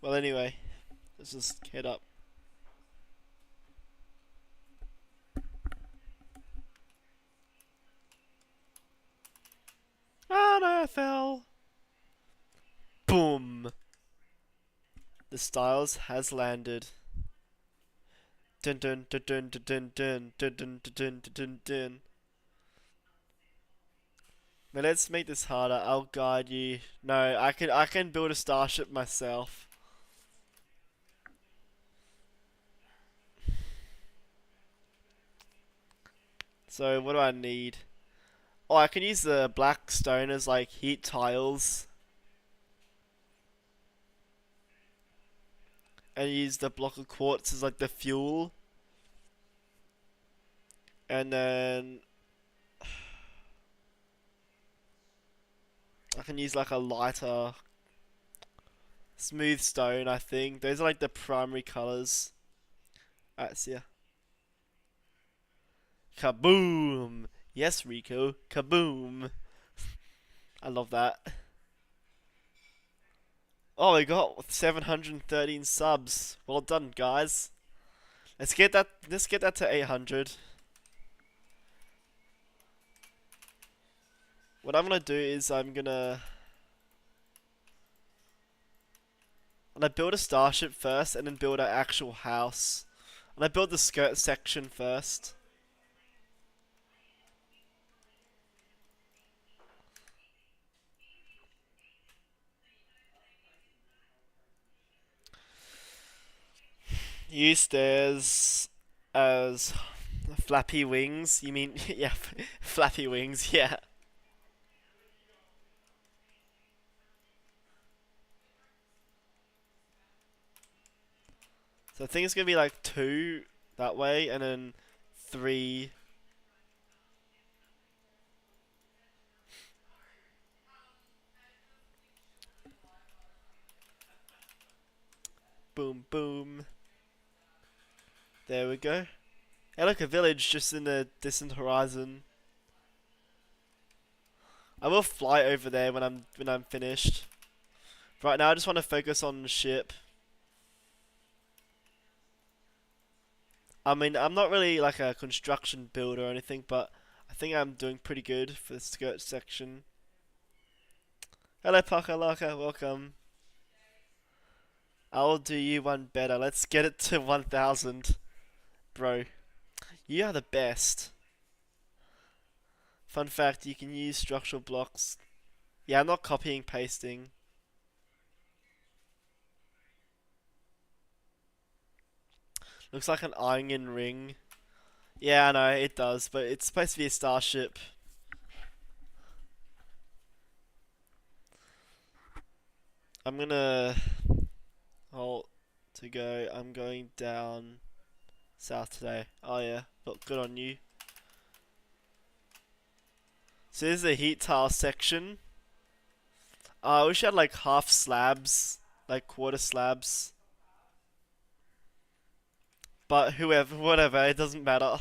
Well, anyway, let's just head up. Ah, no, I fell. Boom. The Styles has landed. Dun dun dun dun dun dun dun dun dun dun dun dun. But let's make this harder. I'll guide you. No, I can build a starship myself. So what do I need? Oh, I can use the black stone as like heat tiles. And use the block of quartz as like the fuel. And then I can use like a lighter smooth stone, I think. Those are like the primary colors. Alright, see ya. Kaboom! Yes, Rico. Kaboom! I love that. Oh, we got 713 subs. Well done, guys. Let's get that to 800. What I'm gonna do is I'm gonna build a starship first and then build an actual house. And I build the skirt section first. Use stairs as flappy wings. You mean, yeah, flappy wings, yeah. So I think it's gonna be like 2 that way and then 3. Boom, boom. There we go. Hey, look, a village just in the distant horizon. I will fly over there when I'm finished. Right now, I just want to focus on the ship. I mean, I'm not really like a construction builder or anything, but I think I'm doing pretty good for the skirt section. Hello, Pakalaka, welcome. I'll do you one better. Let's get it to 1,000. Bro, you are the best. Fun fact, you can use structural blocks. Yeah, I'm not copying, pasting. Looks like an iron ring. Yeah, I know, it does, but it's supposed to be a starship. I'm gonna hold to go. I'm going down south today. Oh yeah, look good on you. So this is the heat tile section. I wish I had like half slabs, like quarter slabs. But whoever, whatever, it doesn't matter.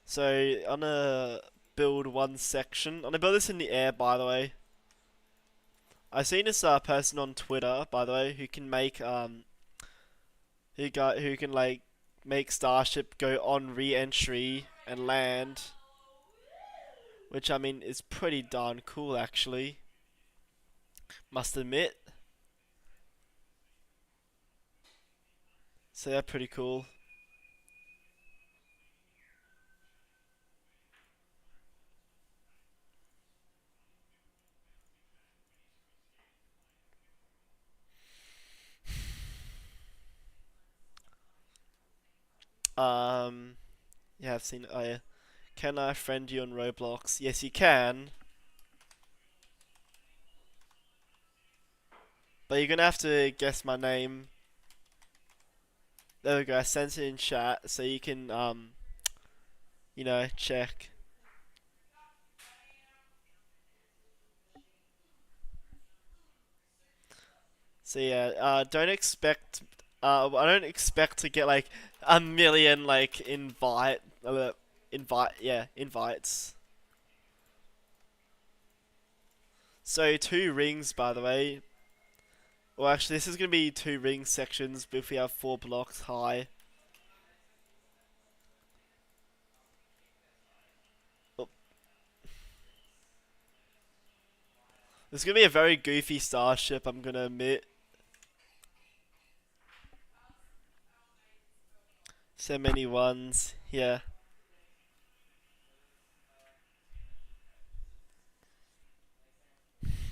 So I'm gonna build one section. I'm gonna build this in the air, by the way. I've seen this person on Twitter, by the way, who can make who can like make Starship go on re-entry and land, which I mean is pretty darn cool actually. Must admit. So they're pretty cool. Yeah, I've seen. Oh yeah. Can I friend you on Roblox? Yes, you can. But you're gonna have to guess my name. There we go. I sent it in chat, so you can check. So yeah, don't expect. I don't expect to get like a million like invites. So 2 rings, by the way. Well, actually, this is gonna be 2 ring sections, but if we have 4 blocks high. Oh. This is gonna be a very goofy starship, I'm gonna admit. So many ones, yeah.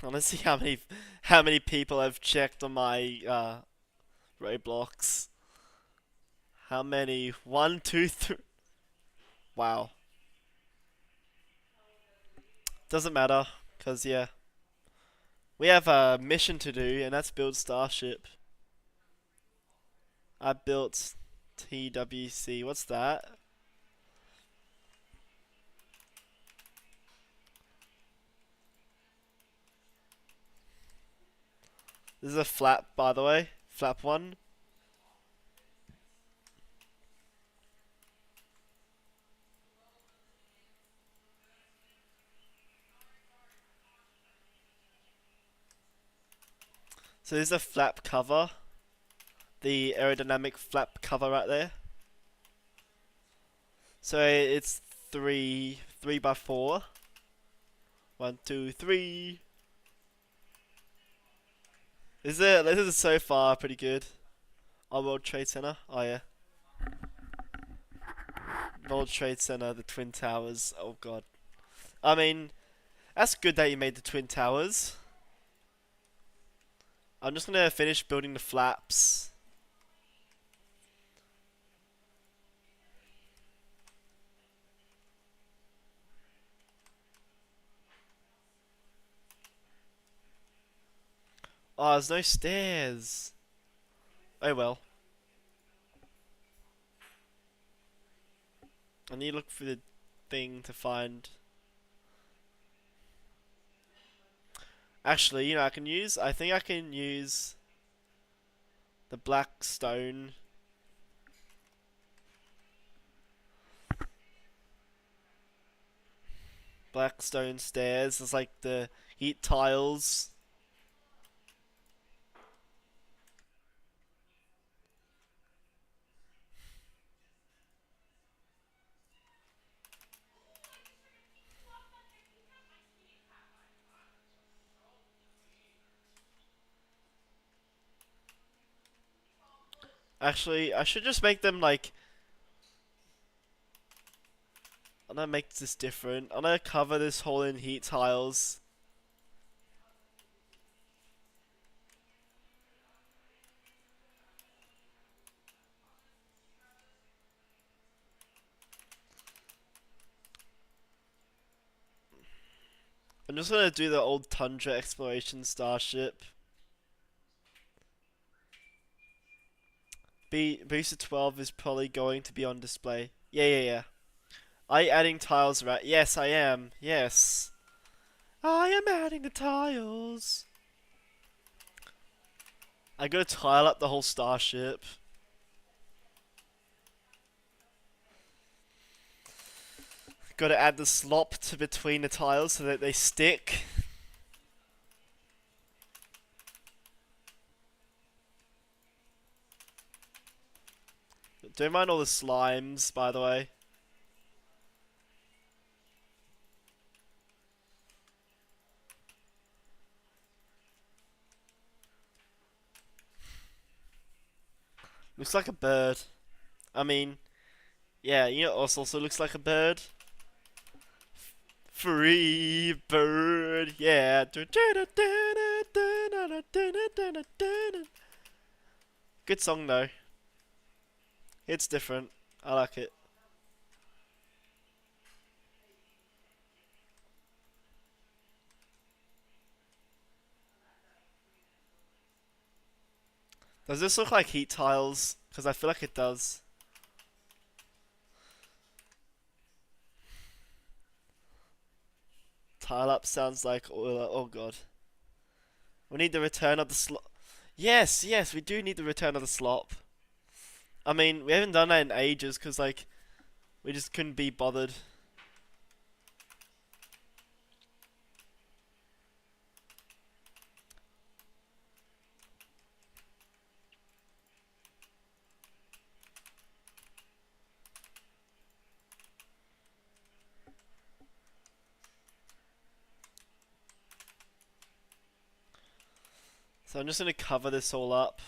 I wanna see how many people have checked on my Roblox. How many? One, two, three. Wow. Doesn't matter, cause yeah, we have a mission to do, and that's build Starship. I built TWC. What's that? This is a flap, by the way. Flap 1. So this is a flap cover. The aerodynamic flap cover right there. So it's three by 4. 1, 2, 3. This is so far pretty good. Our World Trade Center. Oh yeah. World Trade Center, the Twin Towers. Oh god. I mean, that's good that you made the Twin Towers. I'm just gonna finish building the flaps. Oh, there's no stairs. Oh well. I need to look for the thing to find. Actually, I think I can use the black stone. Black stone stairs. It's like the heat tiles. Actually, I should just make them like. I'm gonna make this different. I'm gonna cover this hole in heat tiles. I'm just gonna do the old Tundra exploration starship. Booster 12 is probably going to be on display. Yeah. Are you adding tiles right? Yes, I am. Yes. I am adding the tiles. I gotta tile up the whole starship. Gotta add the slop to between the tiles so that they stick. Don't mind all the slimes, by the way. Looks like a bird. I mean, yeah, you know what also looks like a bird? Free bird, yeah. Good song though. It's different. I like it. Does this look like heat tiles? Because I feel like it does. Tile up sounds like oh god. We need the return of the slop. Yes, yes, we do need the return of the slop. I mean, we haven't done that in ages because like we just couldn't be bothered. So I'm just gonna cover this all up.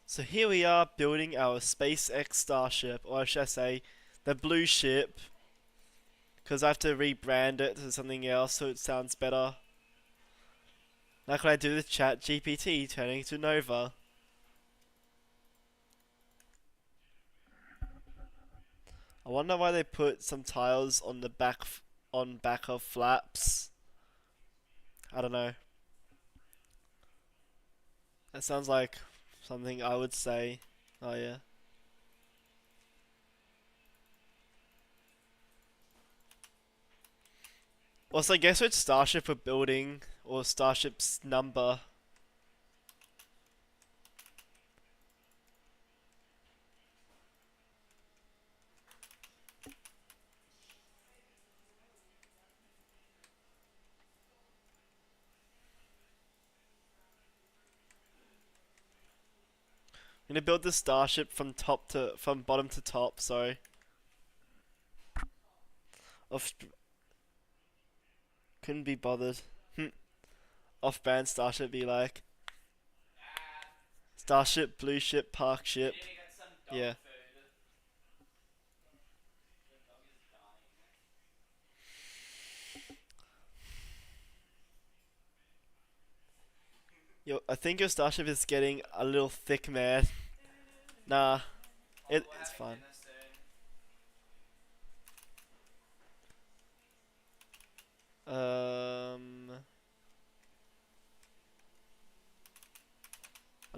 So here we are building our SpaceX Starship, or should I say, the blue ship. Because I have to rebrand it to something else so it sounds better. Like what I do with ChatGPT turning to Nova. I wonder why they put some tiles on the back of flaps. I don't know. That sounds like something I would say. Oh yeah. Also, guess which starship we're building, or starship's number. I'm gonna build the starship from bottom to top. Sorry. Off, couldn't be bothered. Off-brand starship be like starship, blue ship, park ship. Yeah. Yo, I think your starship is getting a little thick, man. Nah, it's fine. I'm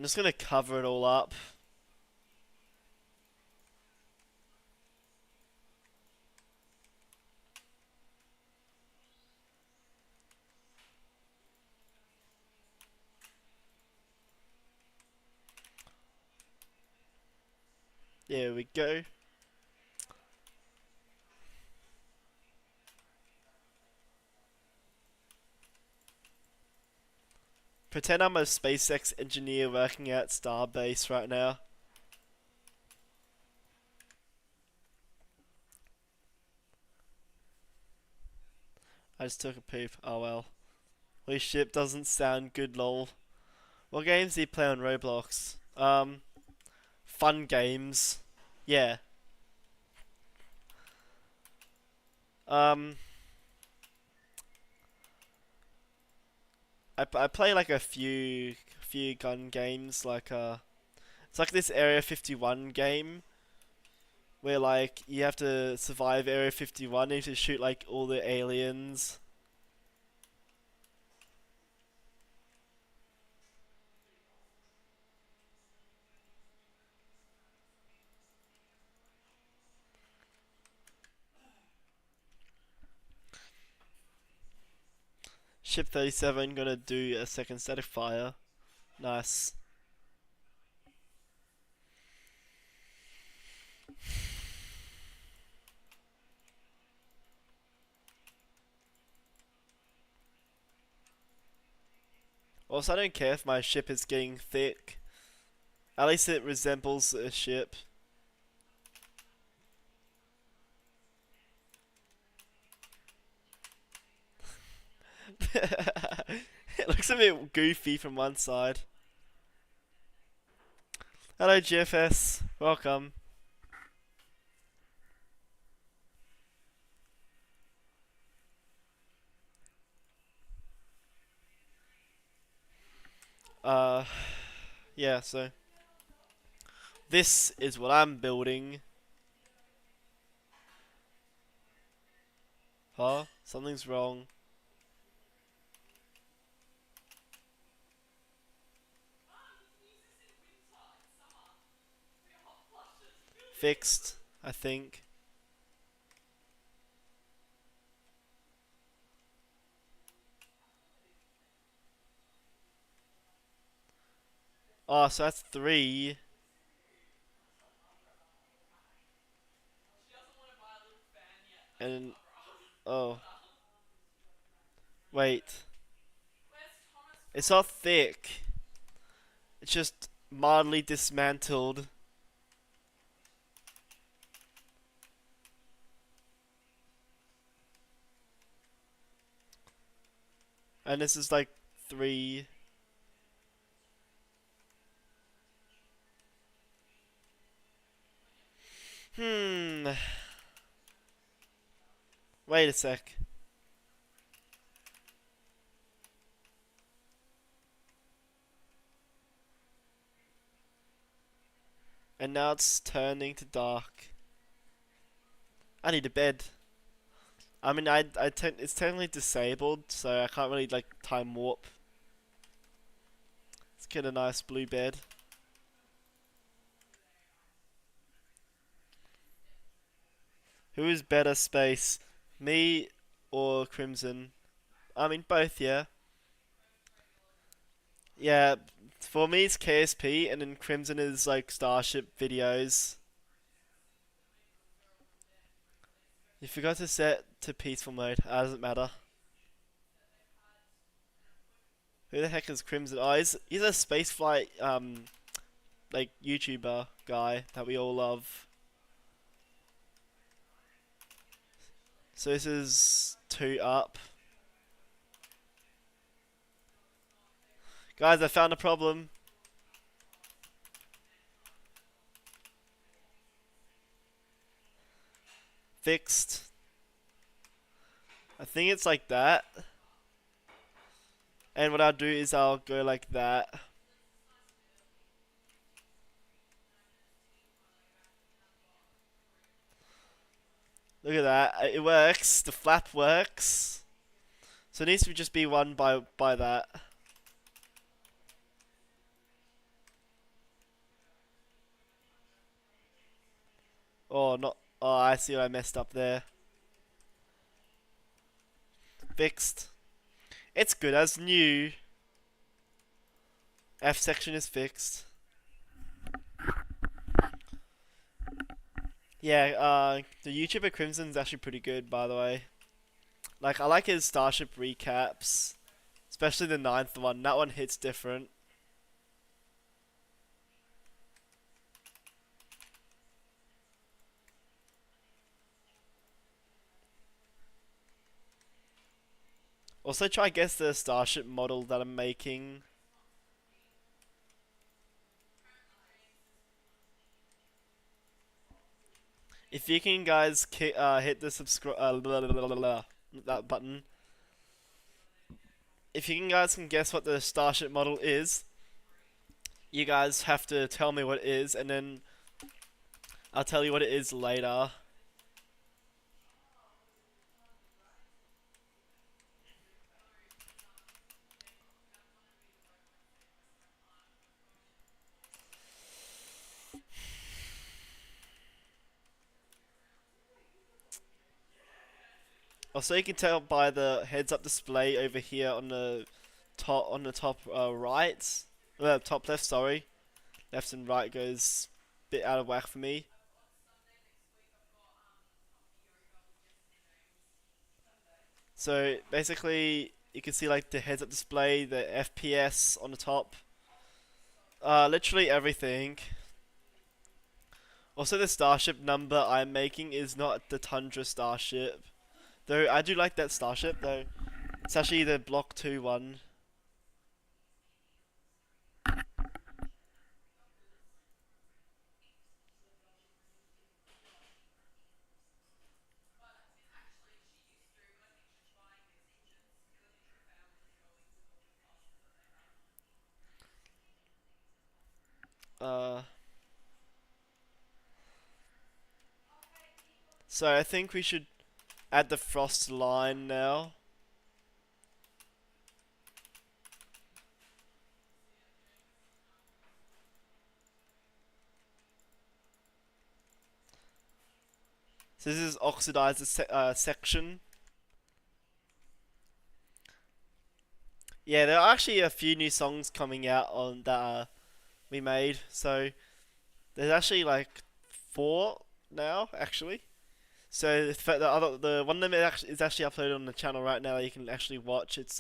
just gonna cover it all up. There we go. Pretend I'm a SpaceX engineer working at Starbase right now. I just took a poop. Oh well. Holy shit, doesn't sound good, lol. What games do you play on Roblox? Fun games. Yeah. Um, I play like a few gun games, like it's like this Area 51 game where like you have to survive Area 51 and you have to shoot like all the aliens. Ship 37 gonna do a second static fire. Nice. Also, I don't care if my ship is getting thick. At least it resembles a ship. It looks a bit goofy from one side. Hello, GFS. Welcome. Uh, yeah, so this is what I'm building. Huh? Something's wrong. Fixed, I think. Oh, so that's 3. And, oh. Wait. It's not thick. It's just mildly dismantled. And this is like 3. Hmm. Wait a sec. And now it's turning to dark. I need a bed. I mean, it's technically disabled, so I can't really like time warp. Let's get a nice blue bed. Who is better space, me or Crimson? I mean, both, yeah. Yeah, for me it's KSP, and then Crimson is like Starship videos. You forgot to set to peaceful mode. Doesn't matter. Who the heck is Crimson? Oh, he's a spaceflight like YouTuber guy that we all love. So this is 2 up. Guys, I found a problem. Fixed. I think it's like that. And what I'll do is I'll go like that. Look at that. It works. The flap works. So it needs to just be one by that. Oh, not. Oh, I see what I messed up there. Fixed. It's good as new. F section is fixed. Yeah, the YouTuber Crimson's actually pretty good, by the way. Like, I like his Starship recaps. Especially the 9th one. That one hits different. Also, try guess the Starship model that I'm making. If you can, guys, hit the subscribe that button. If you guys can guess what the Starship model is, you guys have to tell me what it is, and then I'll tell you what it is later. Also, you can tell by the heads-up display over here on the top right, top left. Sorry, left and right goes a bit out of whack for me. So basically, you can see like the heads-up display, the FPS on the top, literally everything. Also, the starship number I'm making is not the Tundra starship, though I do like that starship though. It's actually the block 2 one. Uh, so I think we should add the frost line now. So this is oxidizer section. Yeah, there are actually a few new songs coming out on that we made. So there's actually like 4 now, actually. So the one of them is actually uploaded on the channel right now. You can actually watch. It's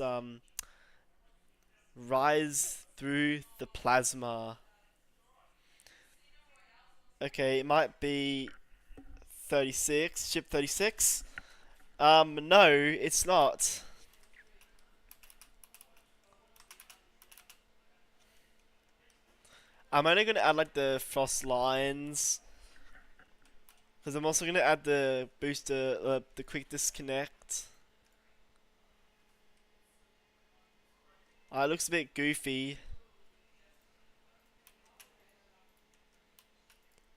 Rise Through the Plasma. Okay, it might be 36, ship 36. No, it's not. I'm only gonna add like the frost lines, because I'm also gonna add the booster, the quick disconnect. It looks a bit goofy.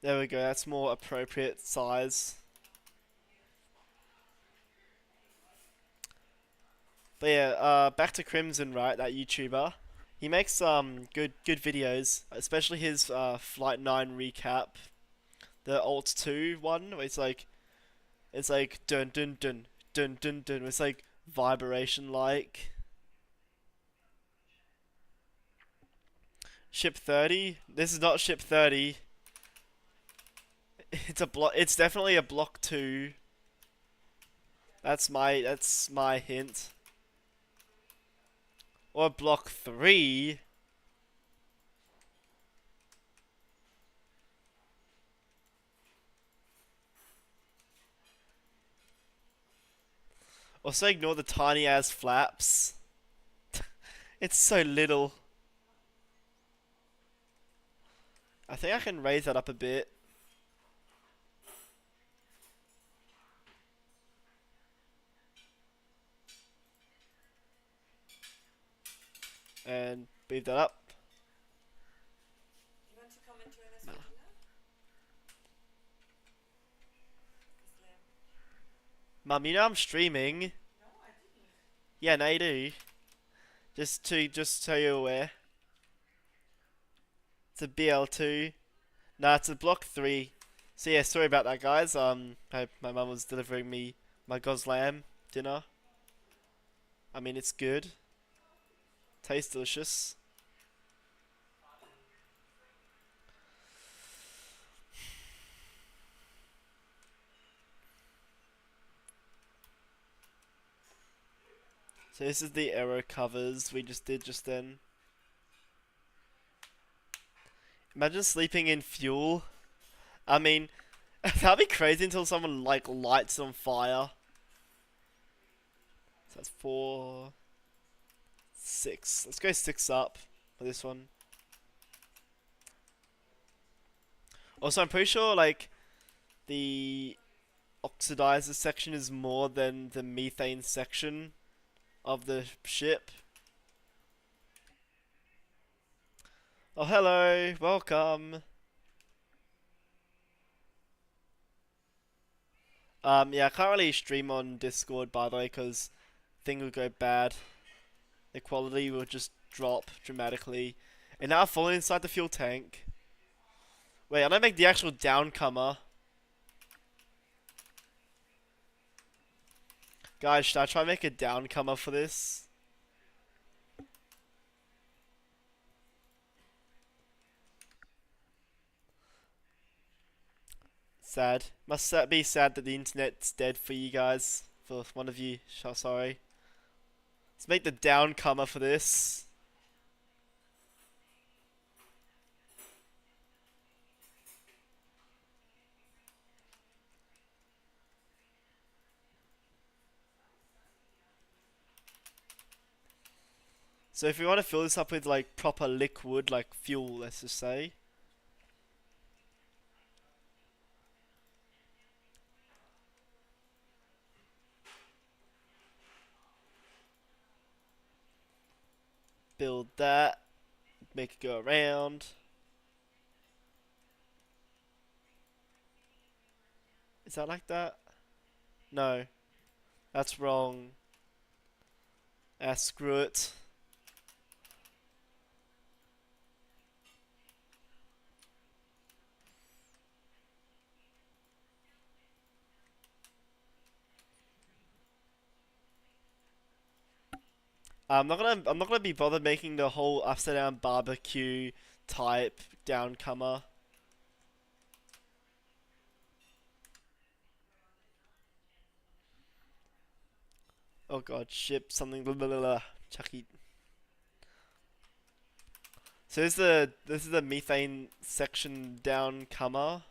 There we go, that's more appropriate size. But yeah, back to Crimson, right? That YouTuber. He makes good videos, especially his Flight 9 recap, the Alt 2 one, where it's like dun dun dun dun dun dun. It's like vibration like. Ship 30. This is not ship 30. It's a block. It's definitely a block 2. That's my hint. Or block 3. Also ignore the tiny ass flaps. It's so little. I think I can raise that up a bit. And beef that up. You want to come and join us for dinner? Islam. Mum, you know I'm streaming. No, I didn't. Yeah, no you do. Just so you're aware. It's a BL2. Nah, it's a block 3. So yeah, sorry about that, guys. My mum was delivering me my goslam dinner. I mean, it's good. Tastes delicious. So this is the arrow covers we just did just then. Imagine sleeping in fuel. I mean, that'd be crazy until someone like lights it on fire. So that's 4, 6. Let's go 6 up for this one. Also, I'm pretty sure like the oxidizer section is more than the methane section of the ship. Oh, hello, welcome. Yeah, I can't really stream on Discord, by the way, because thing would go bad. The quality will just drop dramatically. And now I've fallen inside the fuel tank. Wait, I don't make the actual downcomer. Guys, should I try and make a downcomer for this? Sad. Must be sad that the internet's dead for you guys. For one of you. Sorry. Let's make the downcomer for this. So if we want to fill this up with like proper liquid, like fuel, let's just say. Build that, make it go around. Is that like that? No, that's wrong. Ah, screw it. I'm not gonna be bothered making the whole upside down barbecue type downcomer. Oh god, ship something blah blah blah, blah. Chucky. So this is the methane section downcomer.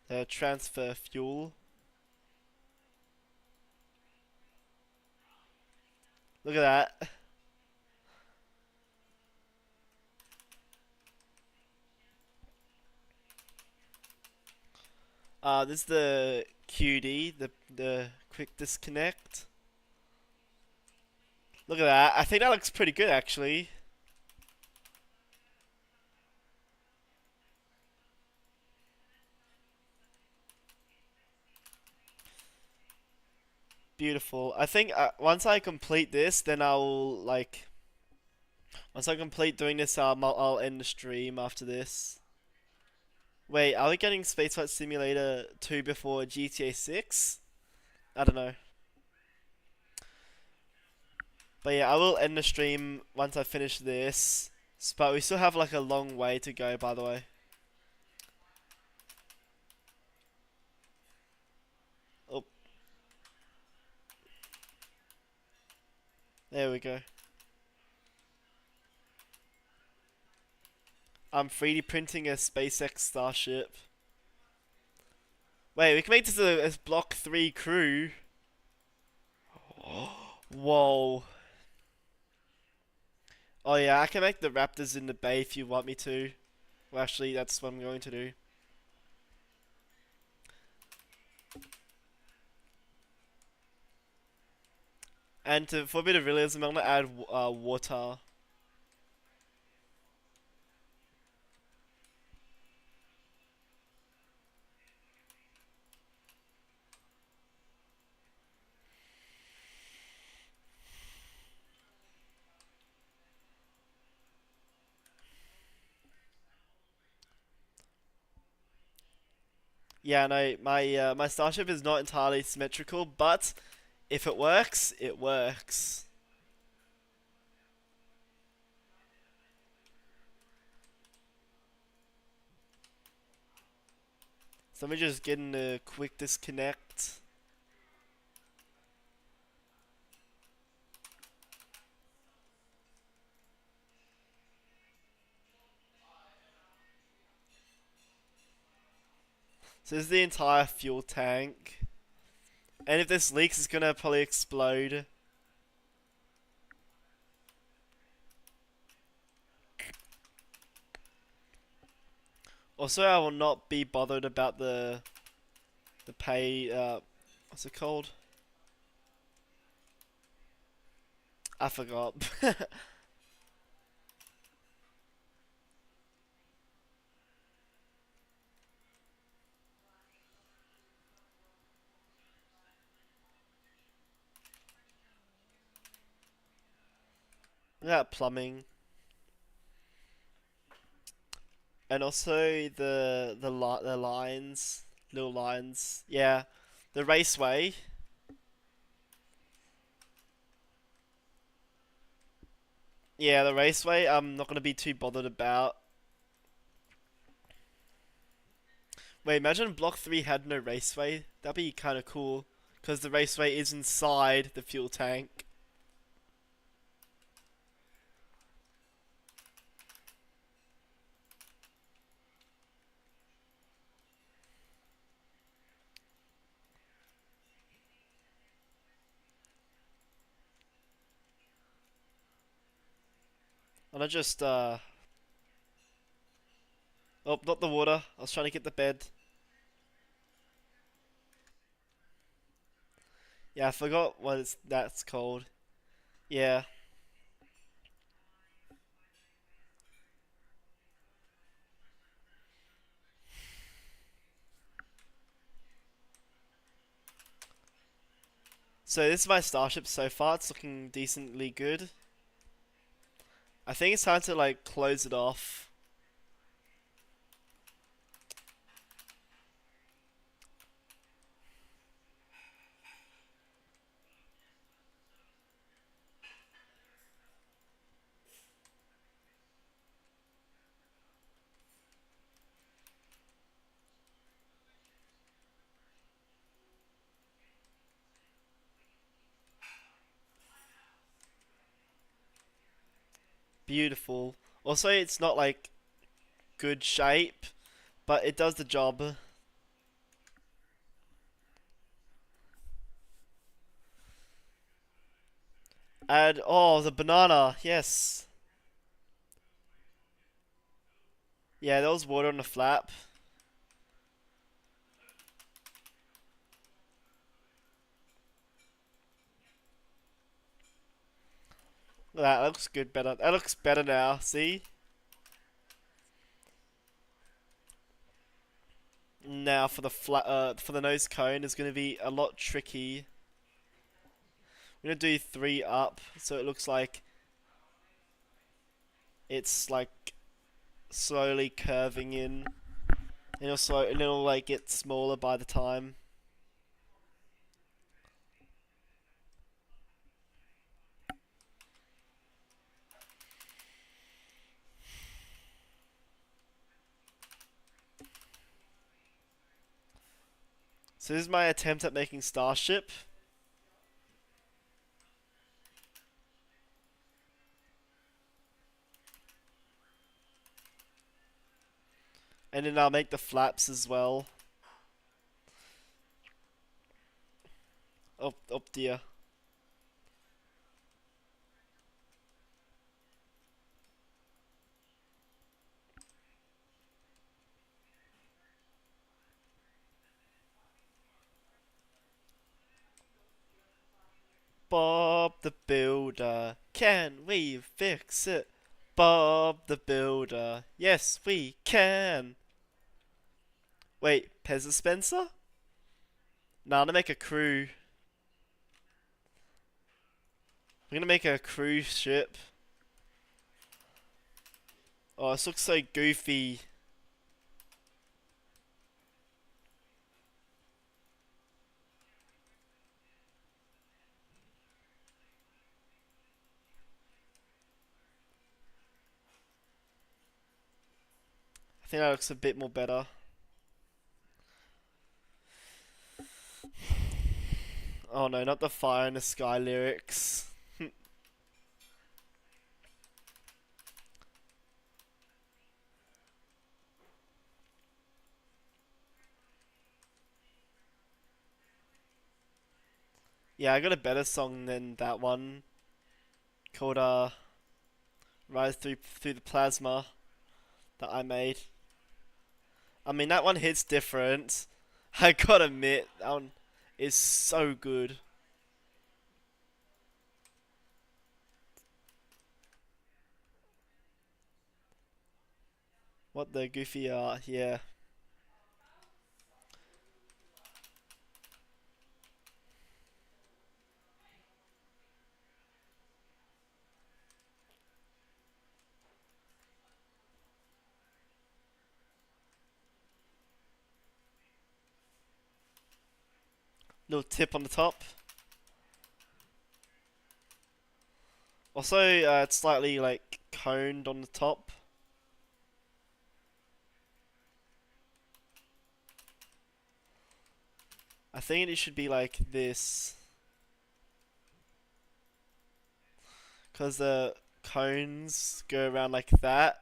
The transfer fuel. Look at that. This is the QD, the quick disconnect. Look at that. I think that looks pretty good actually. Beautiful. I think once I complete this, then I'll like. Once I complete doing this, I'll end the stream after this. Wait, are we getting Spaceflight Simulator 2 before GTA 6? I don't know. But yeah, I will end the stream once I finish this. But we still have like a long way to go, by the way. Oh, there we go. I'm 3D printing a SpaceX Starship. Wait, we can make this a Block 3 crew. Whoa. Oh yeah, I can make the Raptors in the bay if you want me to. Well, actually, that's what I'm going to do. And for a bit of realism, I'm gonna add water. Yeah, no, my starship is not entirely symmetrical, but if it works, it works. So let me just get in a quick disconnect. So this is the entire fuel tank. And if this leaks, it's gonna probably explode. Also, I will not be bothered about the pay. What's it called? I forgot. Yeah, plumbing. And also the lines, little lines. Yeah, the raceway. Yeah, the raceway. I'm not gonna be too bothered about. Wait, imagine Block 3 had no raceway. That'd be kind of cool, because the raceway is inside the fuel tank. And I just oh, not the water. I was trying to get the bed. Yeah, I forgot what that's called. Yeah. So this is my starship so far. It's looking decently good. I think it's time to like close it off. Beautiful. Also, it's not like good shape, but it does the job. Add, oh, the banana, yes. Yeah, there was water on the flap. Look at that, that looks good better. That looks better now, see? Now for the for the nose cone is gonna be a lot tricky. We're gonna do 3 up, so it looks like it's like slowly curving in. And it'll like get smaller by the time. So this is my attempt at making Starship. And then I'll make the flaps as well. Oh, oh dear. Bob the Builder, can we fix it? Bob the Builder, yes we can. Wait, Pezza Spencer? Nah, I'm gonna make a crew. I'm gonna make a cruise ship. Oh, this looks so goofy. I think that looks a bit more better. Oh no, not the Fire in the Sky lyrics. Yeah, I got a better song than that one. Called Rise Through the Plasma that I made. I mean that one hits different. I gotta admit, that one is so good. What the goofy art, yeah. Little tip on the top. Also, it's slightly like coned on the top. I think it should be like this. Because the cones go around like that.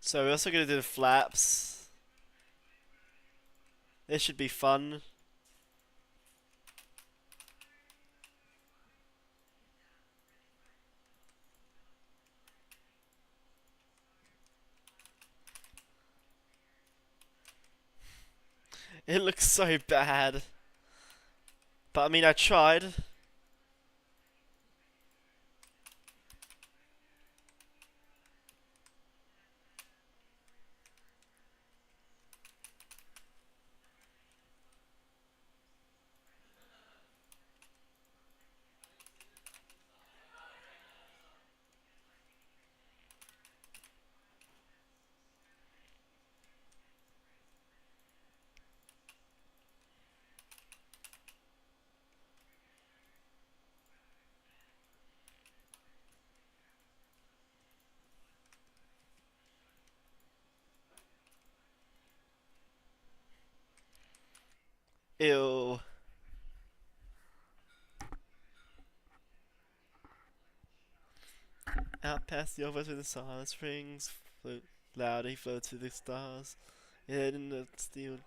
So we're also gonna do the flaps. This should be fun. It looks so bad. But I mean, I tried. Ew. Out past the overs with the silence rings, float loud, he floats through the stars. Head in the steel.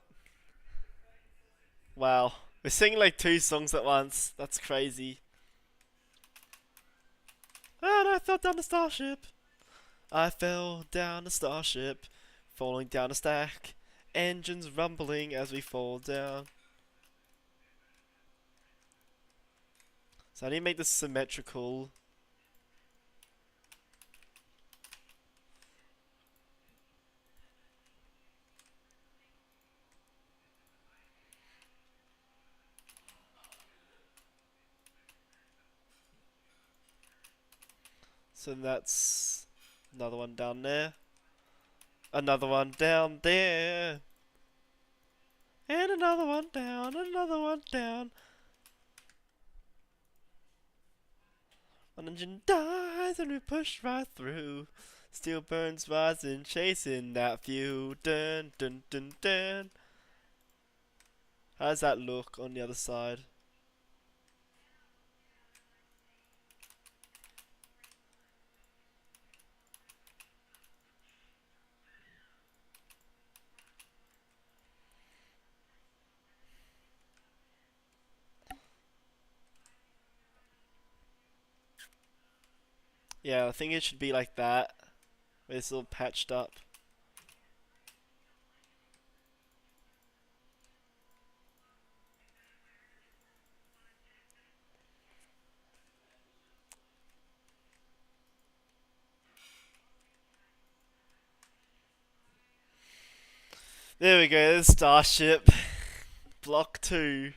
Wow, we're singing like two songs at once. That's crazy. And I fell down the starship. I fell down the starship, falling down a stack. Engines rumbling as we fall down. So I need to make this symmetrical. So that's another one down there. Another one down there. And another one down, another one down. One engine dies and we push right through. Steel burns rising, chasing that view. Dun dun dun dun. How does that look on the other side? Yeah, I think it should be like that. Where it's all patched up. There we go, there's Starship. Block 2.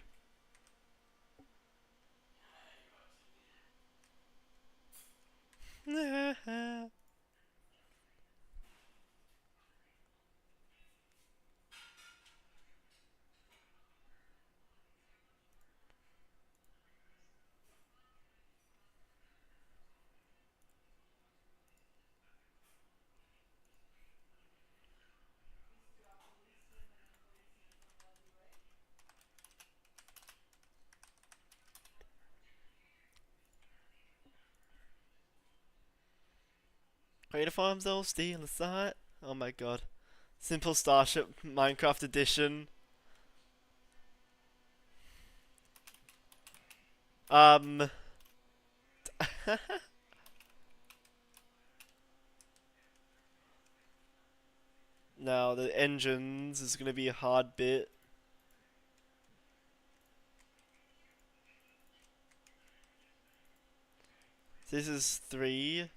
Creator Farms all steel the side. Oh my god. Simple Starship Minecraft Edition. Um. Now the engines is gonna be a hard bit. This is 3.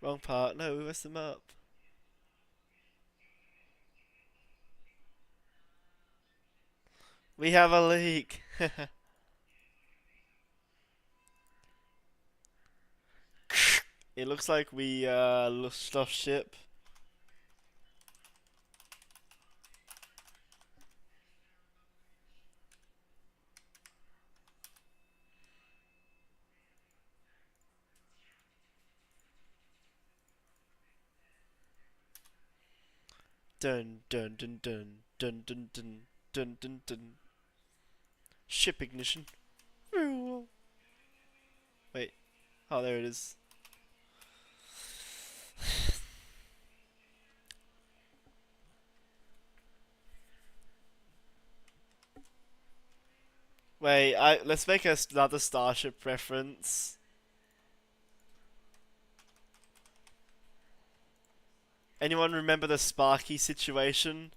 Wrong part. No, we messed them up. We have a leak. It looks like we lost ship. Dun dun dun dun dun dun dun dun dun dun. Ship ignition. Wait. Oh, there it is. Wait, let's make another Starship reference. Anyone remember the Sparky situation?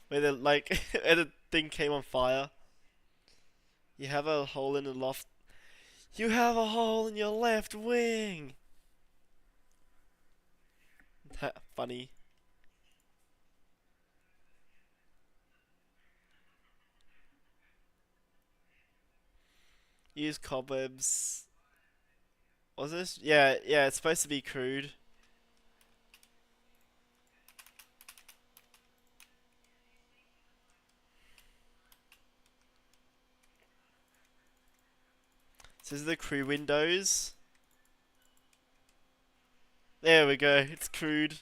Where the where the thing came on fire? You have a hole in the loft. You have a hole in your left wing. Funny. Use cobwebs. Was this? Yeah, yeah. It's supposed to be crude. So this is the crew windows. There we go. It's crude.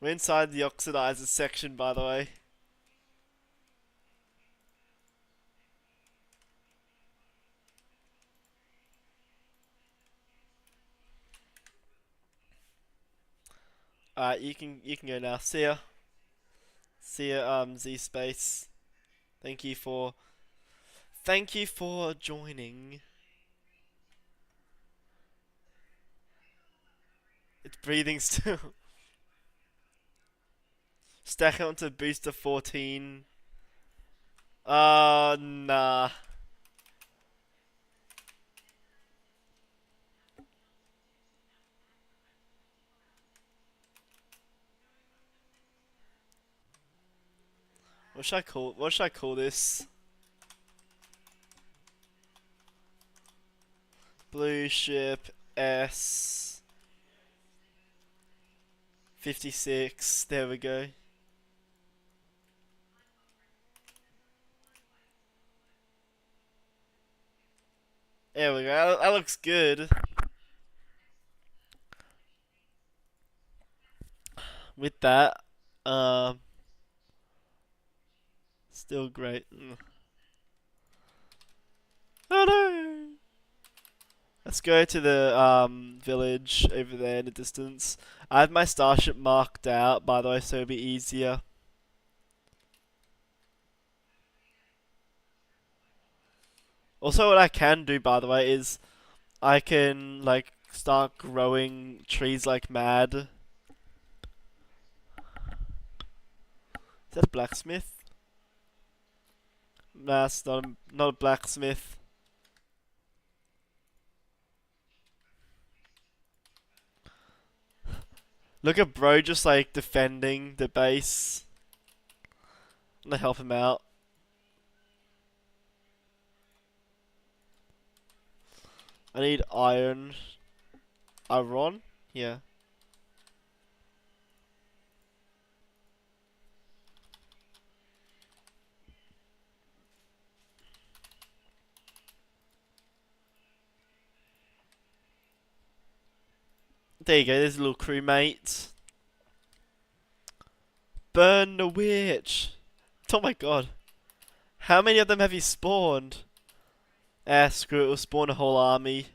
We're inside the oxidizer section, by the way. Alright, you can go now. See ya. See ya, Z Space. Thank you for joining. It's breathing still. Stack it onto booster 14. Nah. What should I call this? Blue ship S 56. There we go. There we go. That looks good. With that, still great. Oh no! Let's go to the village over there in the distance. I have my starship marked out, by the way, so it'll be easier. Also, what I can do, by the way, is I can like start growing trees like mad. Is that a blacksmith? Nah, it's not a blacksmith. Look at bro just like defending the base. I'm gonna help him out. I need iron. Iron? Yeah. There you go, there's a little crewmate. Burn the witch! Oh my god. How many of them have you spawned? Ah, screw it, we'll spawn a whole army.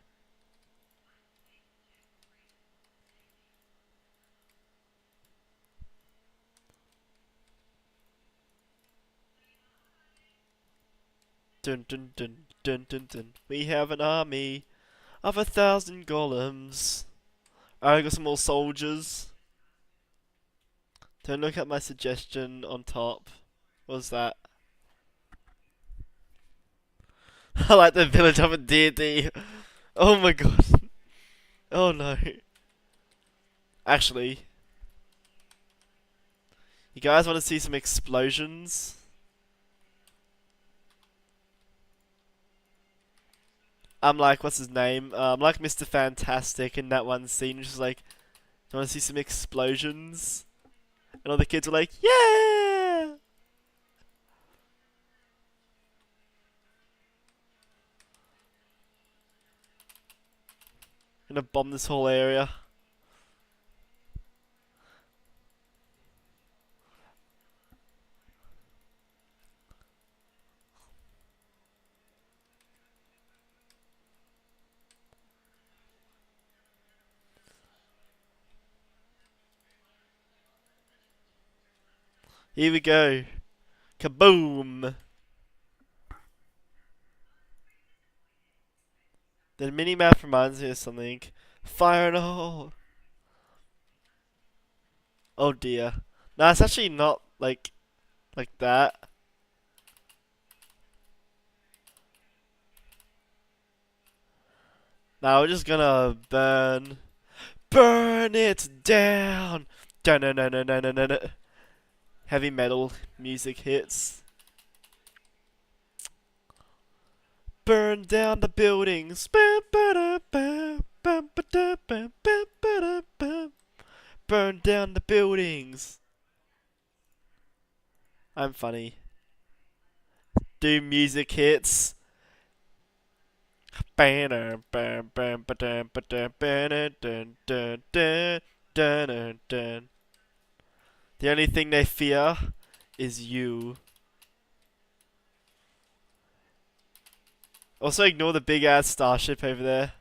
Dun dun dun dun dun dun. We have an army of 1,000 golems. I got some more soldiers. Don't look at my suggestion on top. What's that? I like the village of a deity. Oh my god. Oh no. Actually, you guys want to see some explosions? I'm like, what's his name? I'm like Mr. Fantastic in that one scene, which is like, you want to see some explosions? And all the kids are like, yeah! gonna bomb this whole area. Here we go. Kaboom! The mini-map reminds me of something. Fire in a hole! Oh dear. No, it's actually not like that. Now we're just gonna burn it down. Dun dun dun dun dun dun dun. Heavy metal music hits. Burn down the buildings. Burn down the buildings. I'm funny. Do music hits. The only thing they fear is you. Also ignore the big ass starship over there.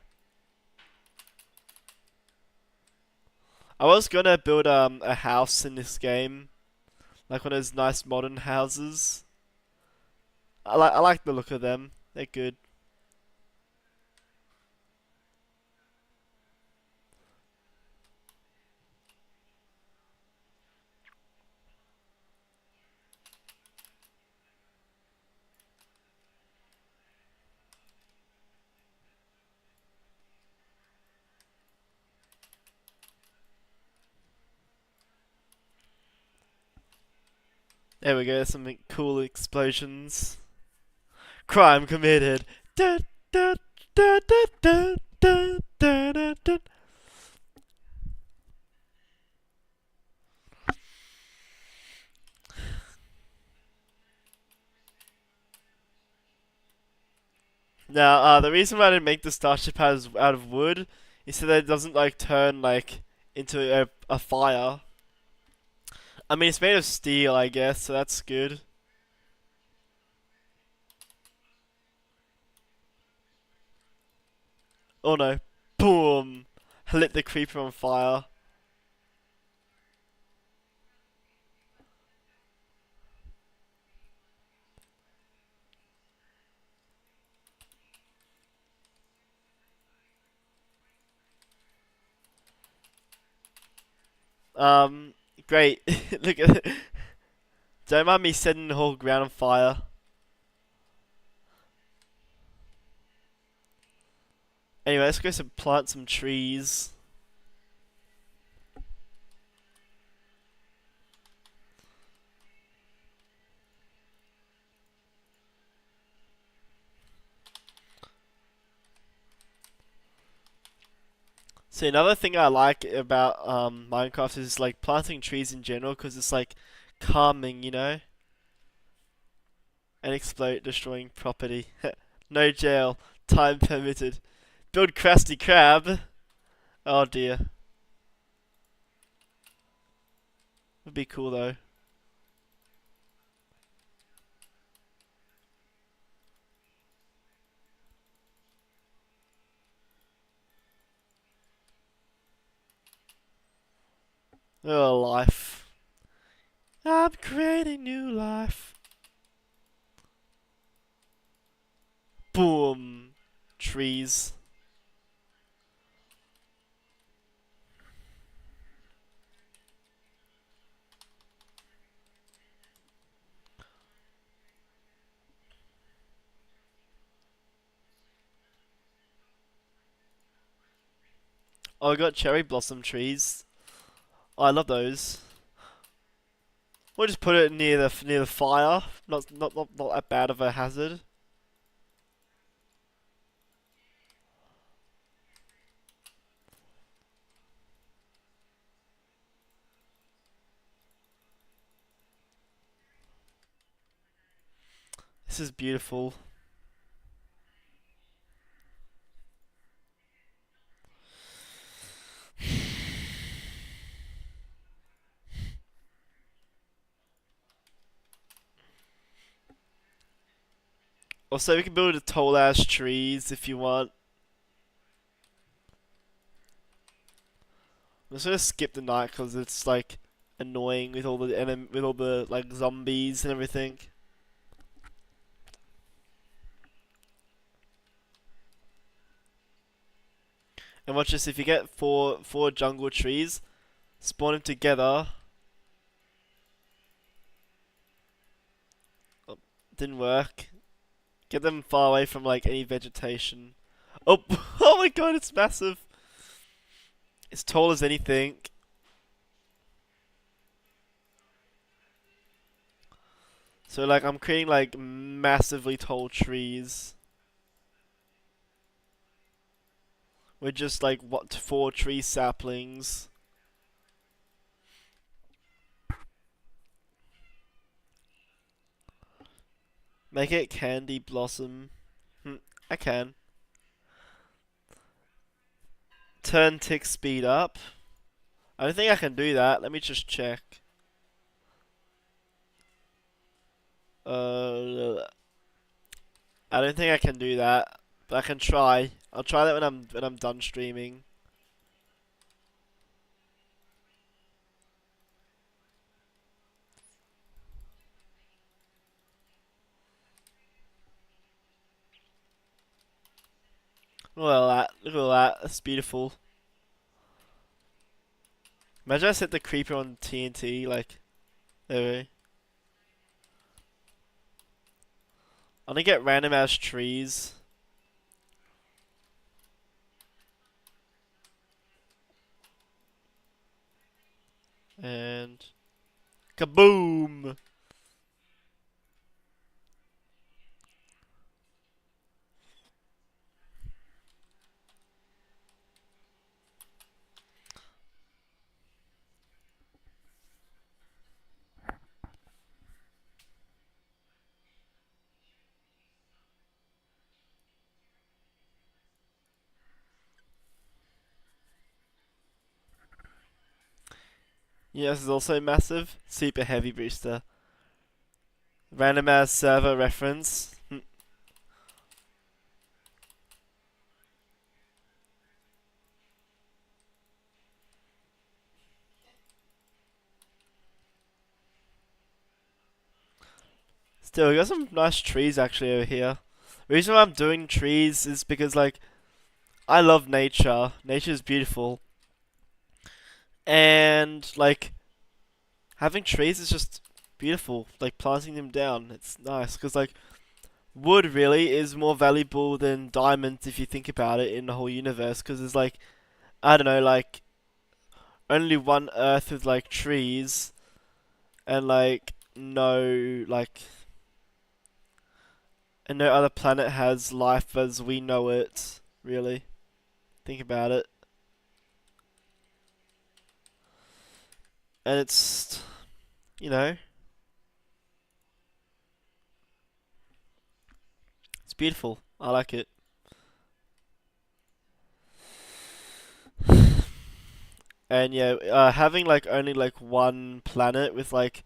I was gonna build a house in this game, like one of those nice modern houses. I like the look of them. They're good. There we go. Some cool explosions. Crime committed. Da, da, da, da, da, da, da, da, da. Now, the reason why I didn't make the starship out of wood is so that it doesn't like turn like into a fire. I mean, it's made of steel, I guess, so that's good. Oh no! Boom! Lit the creeper on fire. Great. Look at it. Don't mind me setting the whole ground on fire. Anyway, let's go plant some trees. See, another thing I like about Minecraft is like planting trees in general because it's like calming, you know, and explode destroying property. No jail, time permitted. Build Krusty Krab. Oh dear, would be cool though. Oh, life. I'm creating new life. Boom. Trees. Oh, I got cherry blossom trees. Oh, I love those. We'll just put it near the fire. Not that bad of a hazard. This is beautiful. Also, we can build a tall ass trees if you want. I'm just gonna skip the night because it's like annoying with all the with all the like zombies and everything. And watch this, if you get four jungle trees, spawn them together. Oh, didn't work. Get them far away from like any vegetation. Oh, oh my god, it's massive. It's tall as anything. So like I'm creating like massively tall trees. We're just like what 4 tree saplings. Make it candy blossom. I can. Turn tick speed up. I don't think I can do that. Let me just check. I don't think I can do that, but I can try. I'll try that when I'm done streaming. Look at all that. Look at all that. That's beautiful. Imagine I set the creeper on TNT, like, there we go. I'm gonna get random ass trees. And kaboom! Yes, is also massive. Super heavy booster. Random ass server reference. Still, we got some nice trees actually over here. The reason why I'm doing trees is because like I love nature. Nature is beautiful. And like having trees is just beautiful. Like planting them down, it's nice because like wood really is more valuable than diamonds if you think about it in the whole universe. Because there's like I don't know, like only one Earth with like trees, and like no like and no other planet has life as we know it. Really, think about it. And it's, you know, it's beautiful. I like it. And yeah, having like only like one planet with like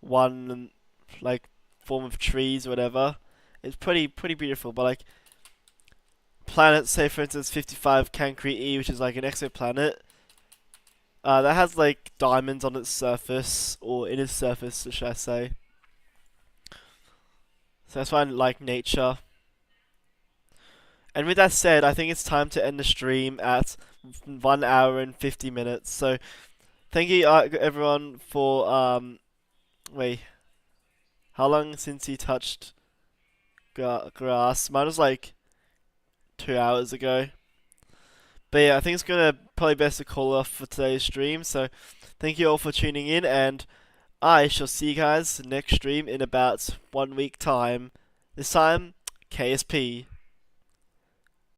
one like form of trees or whatever, it's pretty beautiful. But like planets, say for instance 55 Cancri E, which is like an exoplanet, that has like diamonds on its surface, or in its surface, should I say. So that's why I like nature. And with that said, I think it's time to end the stream at 1 hour and 50 minutes. So thank you everyone for wait, how long since you touched grass? Mine was like 2 hours ago. But yeah, I think it's gonna probably best to call off for today's stream. So thank you all for tuning in, and I shall see you guys next stream in about 1 week time. This time, KSP.